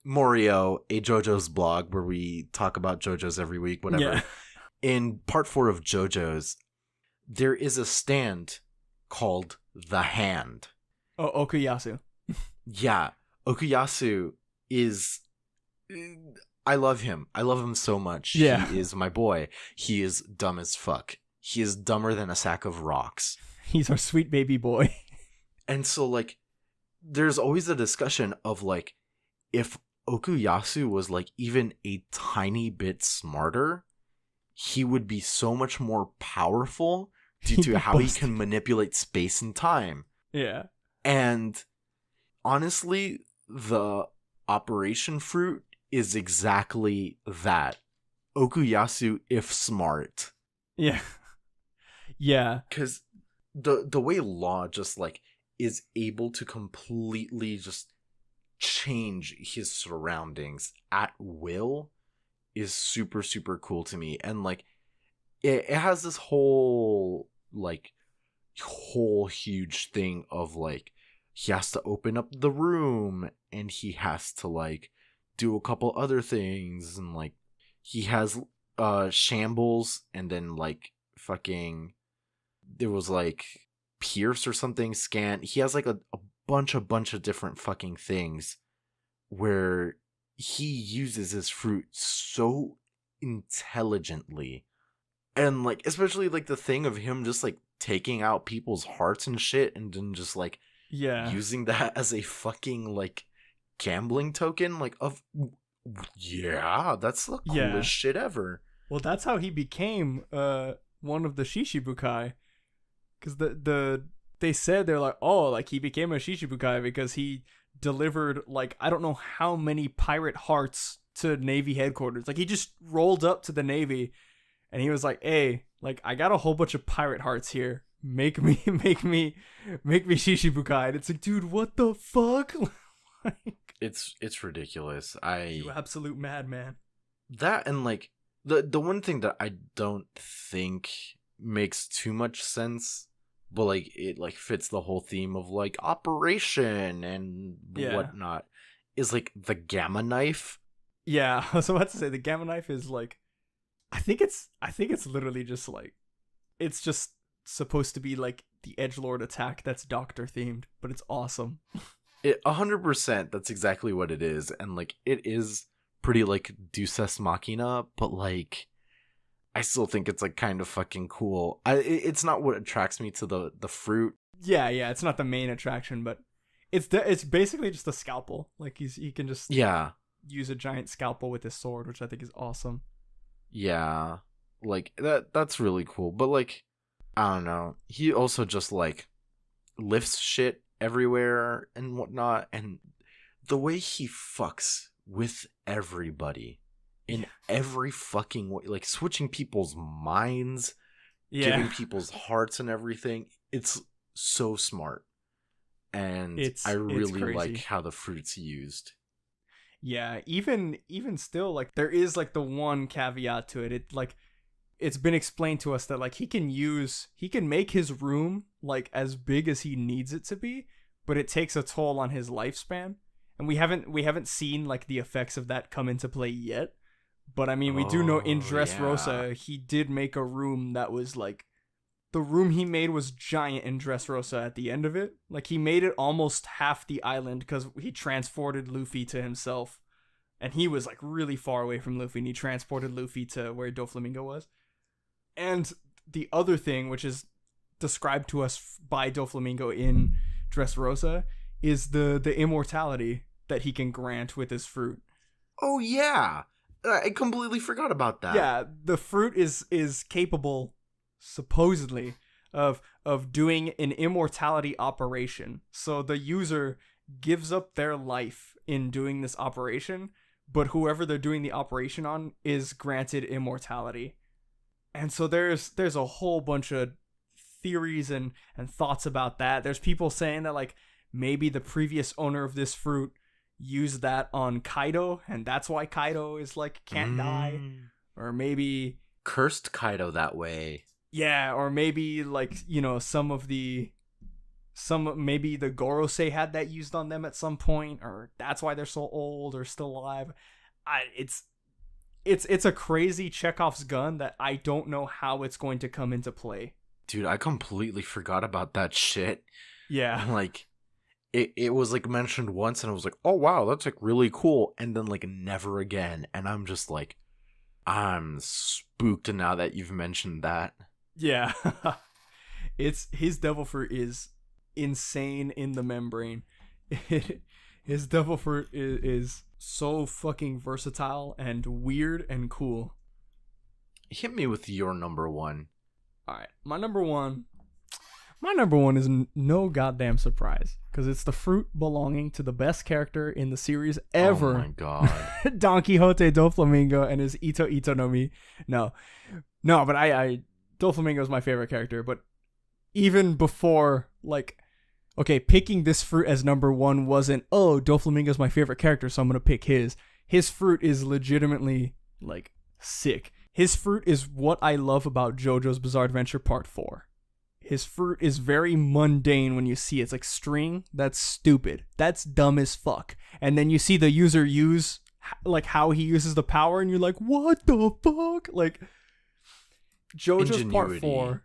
Morio, a JoJo's blog where we talk about JoJo's every week, whatever. Yeah. In part 4 of JoJo's, there is a stand called The Hand. Oh, Okuyasu. Yeah, Okuyasu is... I love him. I love him so much. Yeah. He is my boy. He is dumb as fuck. He is dumber than a sack of rocks. He's our sweet baby boy. And so, like, there's always a discussion of, like, if Okuyasu was, like, even a tiny bit smarter, he would be so much more powerful due to how he can manipulate space and time. Yeah. And honestly, the Operation Fruit is exactly that. Okuyasu, if smart. Yeah. Yeah. Because the way Law just, like, is able to completely just change his surroundings at will is super, super cool to me. And like it has this whole huge thing of like he has to open up the room and he has to like do a couple other things, and like he has shambles, and then like fucking there was like pierce or something, scan. He has like a bunch of different fucking things where he uses his fruit so intelligently. And like especially like the thing of him just like taking out people's hearts and shit, and then just like using that as a fucking like gambling token, like of that's the coolest shit ever. Well, that's how he became one of the Shishibukai, because they said they're like, oh, like he became a Shishibukai because he delivered like I don't know how many pirate hearts to Navy headquarters. Like he just rolled up to the Navy And he was like, "Hey, like I got a whole bunch of pirate hearts here. Make me Shishibukai." And it's like, dude, what the fuck? Like, It's ridiculous. you absolute madman. That and like the one thing that I don't think makes too much sense, but like it like fits the whole theme of like operation and whatnot, is like the gamma knife. Yeah, I was about to say the gamma knife is like, I think it's literally just like, it's just supposed to be like the edgelord attack that's doctor themed, but it's awesome. 100%, that's exactly what it is, and like it is pretty like Deus Ex Machina, but like I still think it's like kind of fucking cool. It's not what attracts me to the fruit. Yeah, it's not the main attraction, but it's basically just a scalpel. Like he can just use a giant scalpel with his sword, which I think is awesome. Yeah, like that's really cool. But like, I don't know. He also just like lifts shit everywhere and whatnot, and the way he fucks with everybody in every fucking way, like switching people's minds, giving people's hearts and everything. It's so smart, and I really like how the fruit's used. Yeah, even still, like there is like the one caveat to it. It like it's been explained to us that like he can make his room like as big as he needs it to be, but it takes a toll on his lifespan. And we haven't seen like the effects of that come into play yet. But I mean, we do know in Dressrosa, he did make a room that was like, the room he made was giant in Dressrosa at the end of it. Like he made it almost half the island because he transported Luffy to himself. And he was like really far away from Luffy, and he transported Luffy to where Doflamingo was. And the other thing, which is described to us by Doflamingo in Dressrosa, is the immortality that he can grant with his fruit. Oh yeah, I completely forgot about that. Yeah, the fruit is capable, supposedly, of doing an immortality operation. So the user gives up their life in doing this operation, but whoever they're doing the operation on is granted immortality. And so there's a whole bunch of theories and thoughts about that. There's people saying that like maybe the previous owner of this fruit used that on Kaido, and that's why Kaido is like can't die. Or maybe cursed Kaido that way. Yeah, or maybe like, you know, maybe the Gorosei had that used on them at some point, or that's why they're so old or still alive. It's a crazy Chekhov's gun that I don't know how it's going to come into play. Dude, I completely forgot about that shit. Yeah. Like it was like mentioned once and I was like, oh wow, that's like really cool, and then like never again, and I'm just like, I'm spooked now that you've mentioned that. Yeah. His devil fruit is insane in the membrane. His devil fruit is so fucking versatile and weird and cool. Hit me with your number one. Alright, my number one is no goddamn surprise, because it's the fruit belonging to the best character in the series ever. Oh my god. Don Quixote Doflamingo and his Ito Ito no Mi. No, but I Doflamingo is my favorite character, but even before, like, okay, picking this fruit as number one wasn't, oh, Doflamingo is my favorite character, so I'm gonna pick his. His fruit is legitimately, like, sick. His fruit is what I love about JoJo's Bizarre Adventure Part 4. His fruit is very mundane when you see it. It's like string. That's stupid. That's dumb as fuck. And then you see the user use, like, how he uses the power, and you're like, what the fuck? Like, JoJo's Part 4,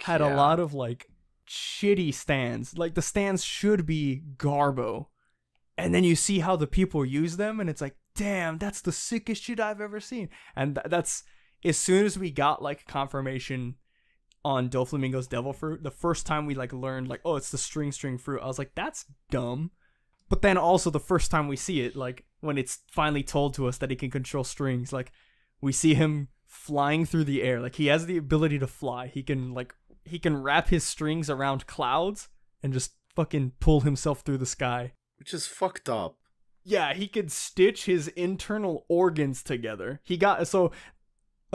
had a lot of, like, shitty stands. Like, the stands should be garbo. And then you see how the people use them, and it's like, damn, that's the sickest shit I've ever seen. And that's, as soon as we got, like, confirmation on Doflamingo's devil fruit, the first time we like learned like, oh, it's the string fruit, I was like, that's dumb. But then also the first time we see it, like when it's finally told to us that he can control strings, like we see him flying through the air. Like he has the ability to fly. He can wrap his strings around clouds and just fucking pull himself through the sky, which is fucked up. Yeah, he could stitch his internal organs together.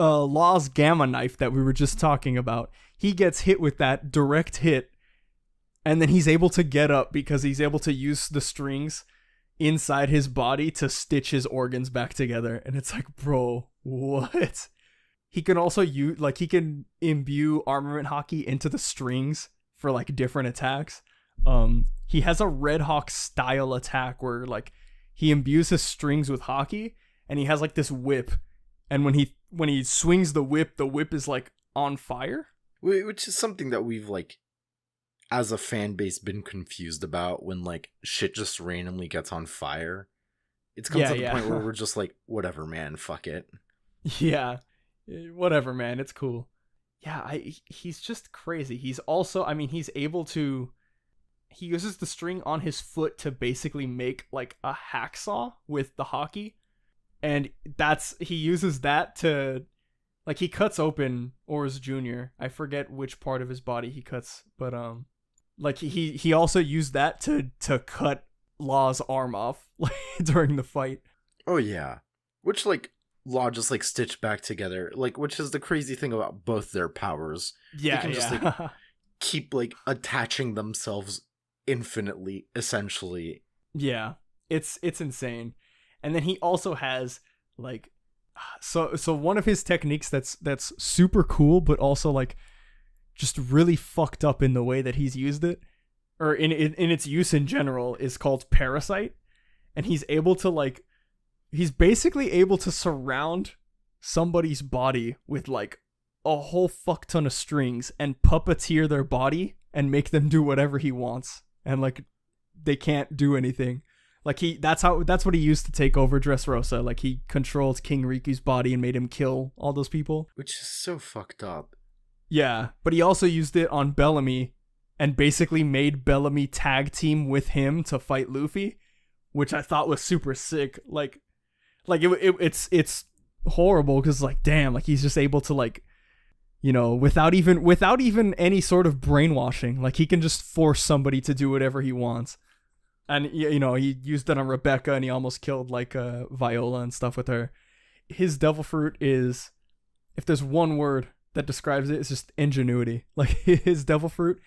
Law's gamma knife that we were just talking about. He gets hit with that direct hit, and then he's able to get up because he's able to use the strings inside his body to stitch his organs back together. And it's like, bro, what? He can also use, like, he can imbue armament hockey into the strings for like different attacks. He has a Red Hawk style attack where like he imbues his strings with hockey, and he has like this whip, and when he swings the whip is like on fire, which is something that we've like as a fan base been confused about. When like shit just randomly gets on fire, it's come to the point where we're just like, whatever, man, fuck it. Yeah, whatever, man, it's cool. Yeah, he's just crazy. He's also, I mean, he's able to, he uses the string on his foot to basically make like a hacksaw with the hockey. And he uses that to, like, he cuts open Oars Jr. I forget which part of his body he cuts, but like he also used that to cut Law's arm off during the fight. Oh yeah, which like Law just like stitched back together, like, which is the crazy thing about both their powers. Yeah, they can just like keep like attaching themselves infinitely, essentially. Yeah, it's insane. And then he also has like, so one of his techniques that's super cool, but also like just really fucked up in the way that he's used it, or in its use in general, is called Parasite. And he's basically able to surround somebody's body with like a whole fuck ton of strings and puppeteer their body and make them do whatever he wants, and like they can't do anything. Like that's what he used to take over Dressrosa. Like he controlled King Riku's body and made him kill all those people. Which is so fucked up. Yeah, but he also used it on Bellamy and basically made Bellamy tag team with him to fight Luffy, which I thought was super sick. It's horrible because like, damn, like he's just able to like, you know, without even any sort of brainwashing, like he can just force somebody to do whatever he wants. And, you know, he used it on Rebecca, and he almost killed, like, Viola and stuff with her. His Devil Fruit is, if there's one word that describes it, it's just ingenuity. Like, his Devil Fruit,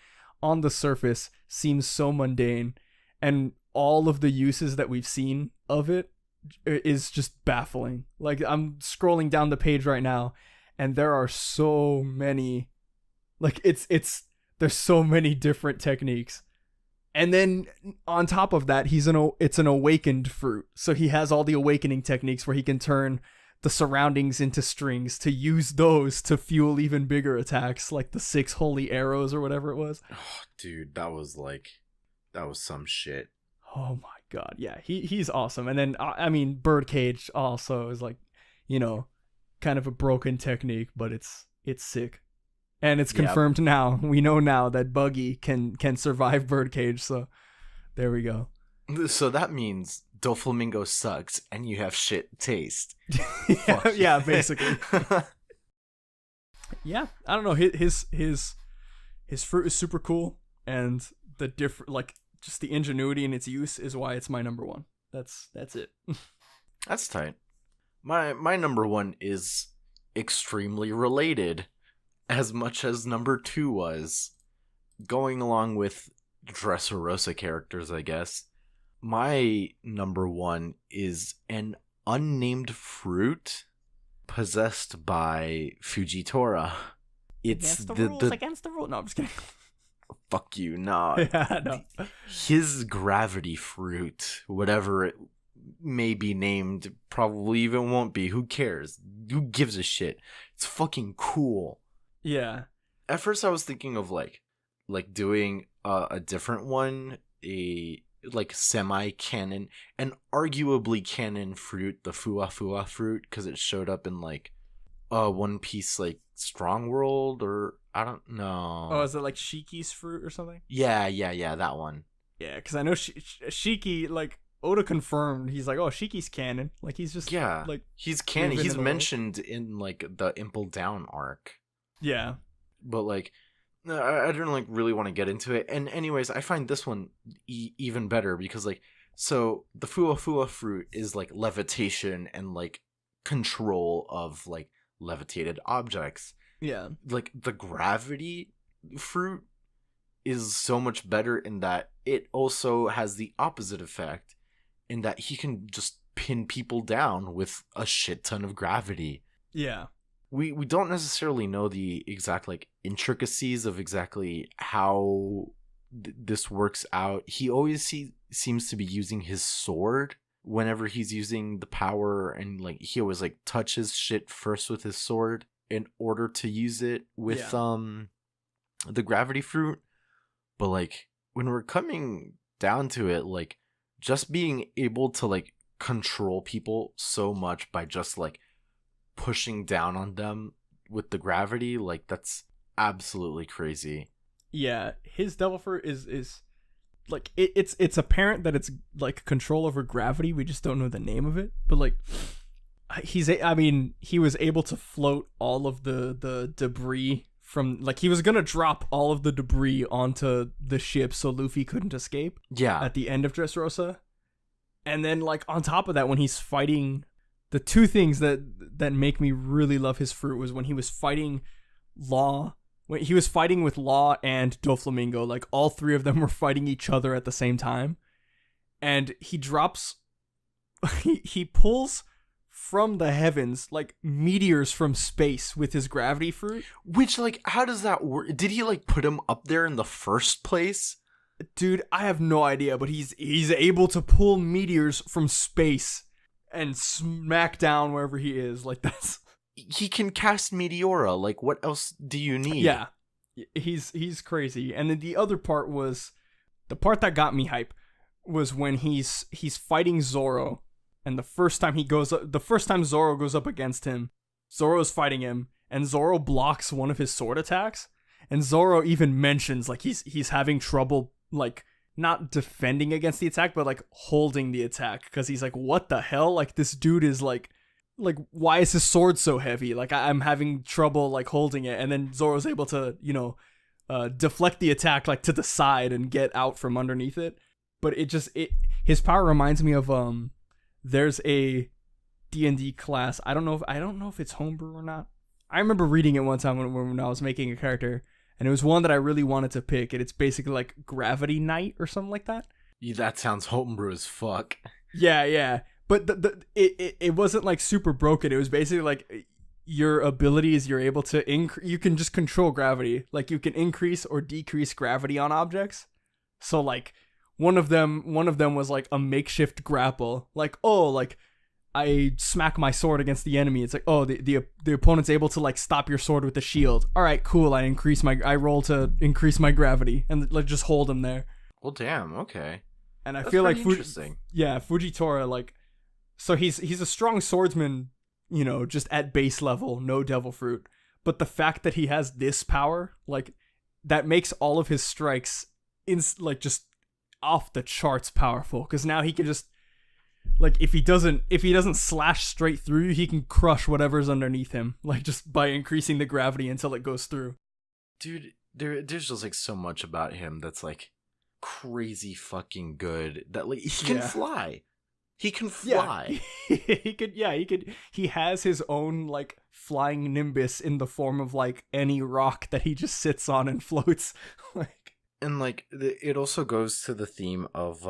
on the surface, seems so mundane. And all of the uses that we've seen of it is just baffling. Like, I'm scrolling down the page right now, and there are so many... Like, there's so many different techniques. And then on top of that, it's an awakened fruit. So he has all the awakening techniques where he can turn the surroundings into strings to use those to fuel even bigger attacks, like the 6 holy arrows or whatever it was. Oh, dude, that was some shit. Oh my god, yeah, he's awesome. And then, I mean, Birdcage also is like, you know, kind of a broken technique, but it's sick. And it's confirmed now. We know now that Buggy can survive Birdcage, so there we go. So that means Doflamingo sucks and you have shit taste. yeah, basically. Yeah, I don't know. His fruit is super cool, and the different, like, just the ingenuity in its use is why it's my number one. That's it. That's tight. My number one is extremely related, as much as number 2 was, going along with Dressrosa characters, I guess. My number 1 is an unnamed fruit possessed by Fujitora. It's against the rules. No, I'm just kidding. Fuck you, nah. Yeah, no. His gravity fruit, whatever it may be named, probably even won't be. Who cares? Who gives a shit? It's fucking cool. Yeah. At first I was thinking of like doing a different one, like semi-canon and arguably canon fruit, the Fua Fua fruit, because it showed up in like One Piece, like Strong World, or I don't know. Oh, is it like Shiki's fruit or something? Yeah, that one. Yeah, because I know Shiki, like, Oda confirmed, he's like, oh, Shiki's canon. Like, he's just, like... He's canon. He's mentioned in, like, the Impel Down arc. Yeah. But, like, I didn't, like, really want to get into it. And anyways, I find this one even better because, like, so the Fua Fua fruit is, like, levitation and, like, control of, like, levitated objects. Yeah. Like, the gravity fruit is so much better in that it also has the opposite effect, in that he can just pin people down with a shit ton of gravity. Yeah. We don't necessarily know the exact, like, intricacies of exactly how this works out. He always seems to be using his sword whenever he's using the power, and, like, he always, like, touches shit first with his sword in order to use it with the gravity fruit. But, like, when we're coming down to it, like, just being able to, like, control people so much by just, like, pushing down on them with the gravity, like, that's absolutely crazy. Yeah, his devil fruit is like, it's apparent that it's like control over gravity. We just don't know the name of it. But, like, he was able to float all of the debris from, like, he was gonna drop all of the debris onto the ship so Luffy couldn't escape. Yeah. At the end of Dressrosa. And then, like, on top of that, when he's fighting, the two things that make me really love his fruit was when he was fighting Law. When he was fighting with Law and Doflamingo, like, all three of them were fighting each other at the same time. And he drops, he pulls from the heavens, like, meteors from space with his gravity fruit. Which, like, how does that work? Did he, like, put him up there in the first place? Dude, I have no idea, but he's able to pull meteors from space and smack down wherever he is. Like, that's... He can cast Meteora. Like, what else do you need? Yeah, he's crazy. And then the other part was, the part that got me hype was when he's fighting Zoro, and the first time Zoro goes up against him, Zoro's fighting him, and Zoro blocks one of his sword attacks, and Zoro even mentions, like, he's having trouble, like, not defending against the attack, but, like, holding the attack, because he's like, what the hell? Like, this dude is like, why is his sword so heavy? Like, I'm having trouble, like, holding it. And then Zoro's able to, deflect the attack, like, to the side and get out from underneath it. But his power reminds me of, there's a D&D class. I don't know if it's homebrew or not. I remember reading it one time when I was making a character, and it was one that I really wanted to pick, and it's basically like Gravity Knight or something like that. Yeah, that sounds homebrew as fuck. Yeah. But it wasn't, like, super broken. It was basically like, your abilities, you're able to you can just control gravity. Like, you can increase or decrease gravity on objects. So, like, one of them was like a makeshift grapple. Like, oh, like, I smack my sword against the enemy. It's like, oh, the opponent's able to, like, stop your sword with a shield. All right, cool. I roll to increase my gravity and, like, just hold him there. Well, damn. Okay. And I feel like interesting. Fujitora, like, so he's a strong swordsman, just at base level, no devil fruit. But the fact that he has this power, like, that makes all of his strikes just off the charts powerful. Because now he can just, like, if he doesn't slash straight through, he can crush whatever's underneath him, like, just by increasing the gravity until it goes through. Dude, there's just, like, so much about him that's, like, crazy fucking good. That, like, he can fly. He can fly. Yeah. He has his own, like, flying nimbus in the form of, like, any rock that he just sits on and floats. Like, and, like, it also goes to the theme of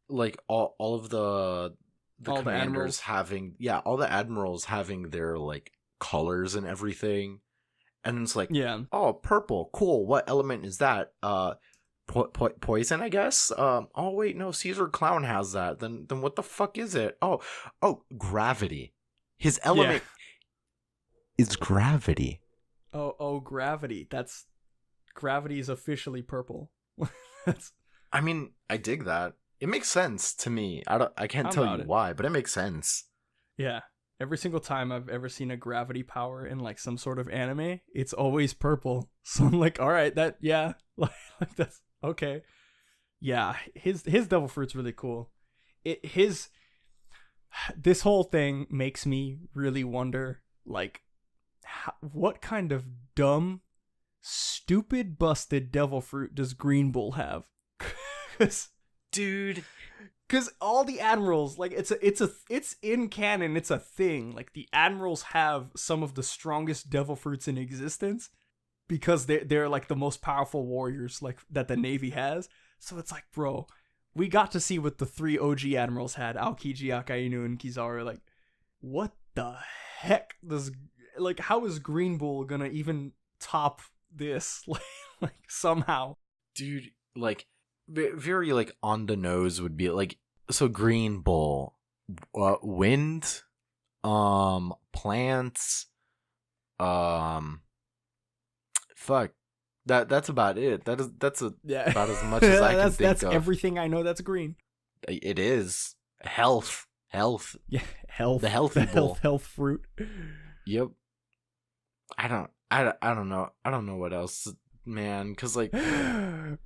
like, all of the commanders having, all the admirals having their, like, colors and everything. And it's like, oh, purple, cool. What element is that? Poison, I guess. Oh wait, no, Caesar Clown has that. Then what the fuck is it? Oh, gravity. His element is gravity. Oh, gravity. Gravity is officially purple. I mean, I dig that. It makes sense to me. I can't tell you why, but it makes sense. Yeah. Every single time I've ever seen a gravity power in, like, some sort of anime, it's always purple. So I'm like, all right, like, that's okay. Yeah, his devil fruit's really cool. This whole thing makes me really wonder, like, what kind of dumb, stupid, busted devil fruit does Green Bull have? Dude, Because all the admirals, like, it's in canon, it's a thing. Like, the admirals have some of the strongest devil fruits in existence because they're like the most powerful warriors, like, that the Navy has. So it's like, bro, we got to see what the 3 OG admirals had: Aokiji, Akainu, and Kizaru. Like, what the heck does, like, how is Green Bull gonna even top this? Like somehow, dude. Like, very like on the nose would be like, so Green Bull, wind, plants, fuck. That's about it. That's about as much as I can think that's of. everything I know that's green. It is health. Yeah, health. The healthy bull. Health fruit. Yep. I don't know. I don't know what else, man. Because like, I'm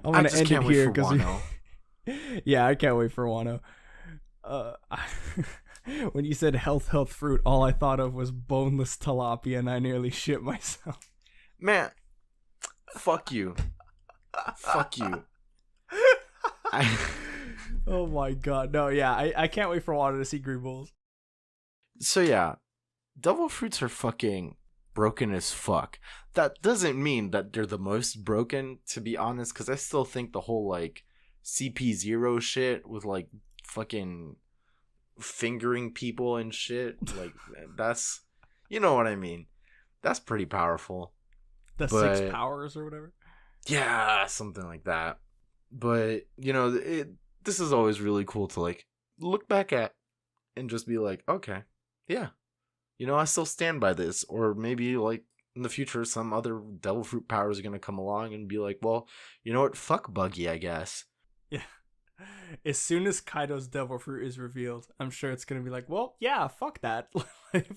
gonna end it here because yeah, I can't wait for Wano. When you said health fruit, all I thought of was boneless tilapia, and I nearly shit myself. Man, fuck you. Fuck you. Oh my god. No, yeah, I can't wait for Wano to see Green Bulls. So yeah, devil fruits are fucking broken as fuck. That doesn't mean that they're the most broken, to be honest, because I still think the whole like CP0 shit with like fucking fingering people and shit, like, that's, you know what I mean. That's pretty powerful. The 6 powers or whatever. Yeah, something like that. But, you know, this is always really cool to like look back at and just be like, okay, yeah, you know, I still stand by this. Or maybe like in the future, some other devil fruit powers are going to come along and be like, well, you know what? Fuck Buggy, I guess. Yeah. As soon as Kaido's devil fruit is revealed, I'm sure it's going to be like, well, yeah, fuck that.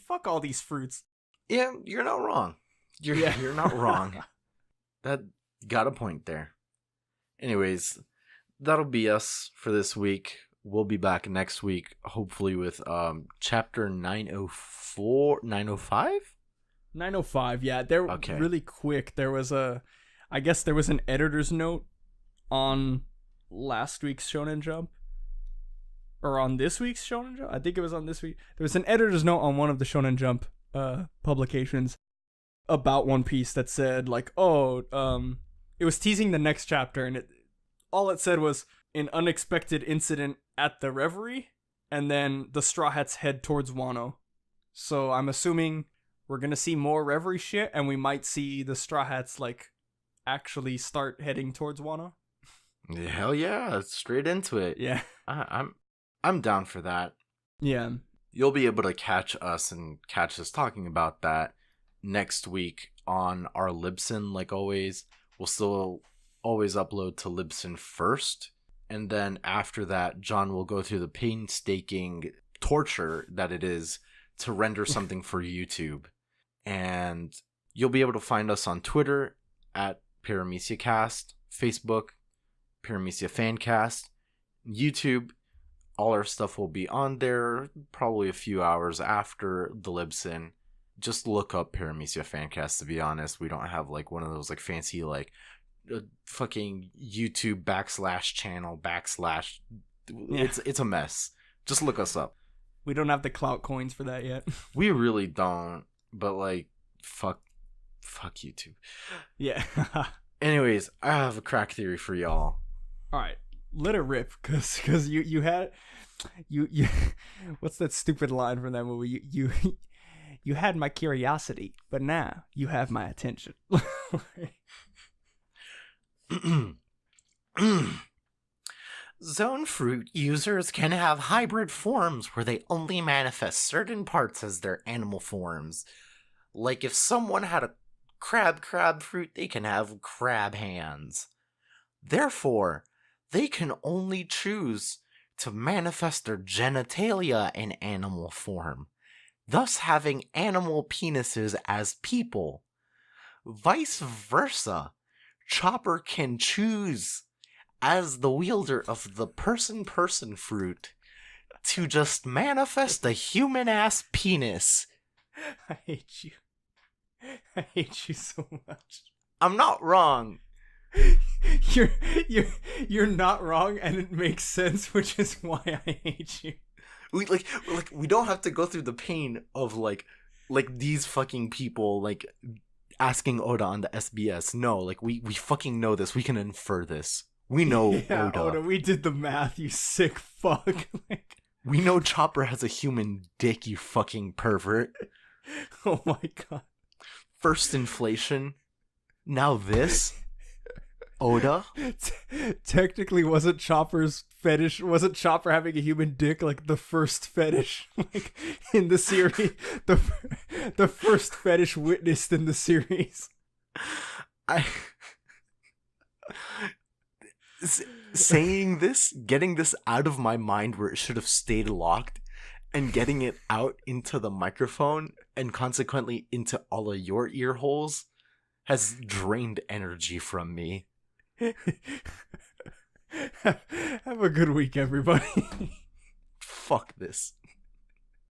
Fuck all these fruits. Yeah, you're not wrong. You're not wrong. That got a point there. Anyways, that'll be us for this week. We'll be back next week, hopefully with chapter 904, 905? 905, yeah. They're okay. Really quick. I guess there was an editor's note on last week's Shonen Jump. Or on this week's Shonen Jump? I think it was on this week. There was an editor's note on one of the Shonen Jump publications about One Piece that said, like, it was teasing the next chapter, and all it said was an unexpected incident at the Reverie, and then the Straw Hats head towards Wano. So I'm assuming we're gonna see more Reverie shit, and we might see the Straw Hats like actually start heading towards Wano. Hell yeah, straight into it. Yeah, I'm down for that. Yeah, you'll be able to catch us talking about that next week on our Libsyn. Like always, we'll still always upload to Libsyn first, and then after that, John will go through the painstaking torture that it is to render something for YouTube. And you'll be able to find us on Twitter at Paramecia Cast, Facebook Paramecia Fancast, YouTube. All our stuff will be on there probably a few hours after the Libsyn. Just look up Paramecia Fancast, to be honest. We don't have like one of those like fancy like fucking YouTube /channel / it's a mess. Just look us up. We don't have the clout coins for that yet. We really don't, but like fuck YouTube. Yeah. Anyways, I have a crack theory for y'all. All right, let it rip, cause you had what's that stupid line from that movie? You had my curiosity, but now you have my attention. Zone fruit users can have hybrid forms where they only manifest certain parts as their animal forms. Like if someone had a crab fruit, they can have crab hands. Therefore, they can only choose to manifest their genitalia in animal form, thus having animal penises as people. Vice versa, Chopper can choose, as the wielder of the person fruit, to just manifest a human-ass penis. I hate you. I hate you so much. I'm not wrong. you're you're you're not wrong, and it makes sense, which is why I hate you. We don't have to go through the pain of like these fucking people like asking Oda on the SBS. No, like we fucking know this. We can infer this. We know Yeah, Oda. we did the math, you sick fuck. Like, We know Chopper has a human dick, you fucking pervert. oh my god. First inflation, now this. Oda? Technically, wasn't Chopper having a human dick like the first fetish, like in the series, the first fetish witnessed in the series? Saying this, getting this out of my mind where it should have stayed locked, and getting it out into the microphone and consequently into all of your ear holes has drained energy from me. Have a good week, everybody. Fuck this.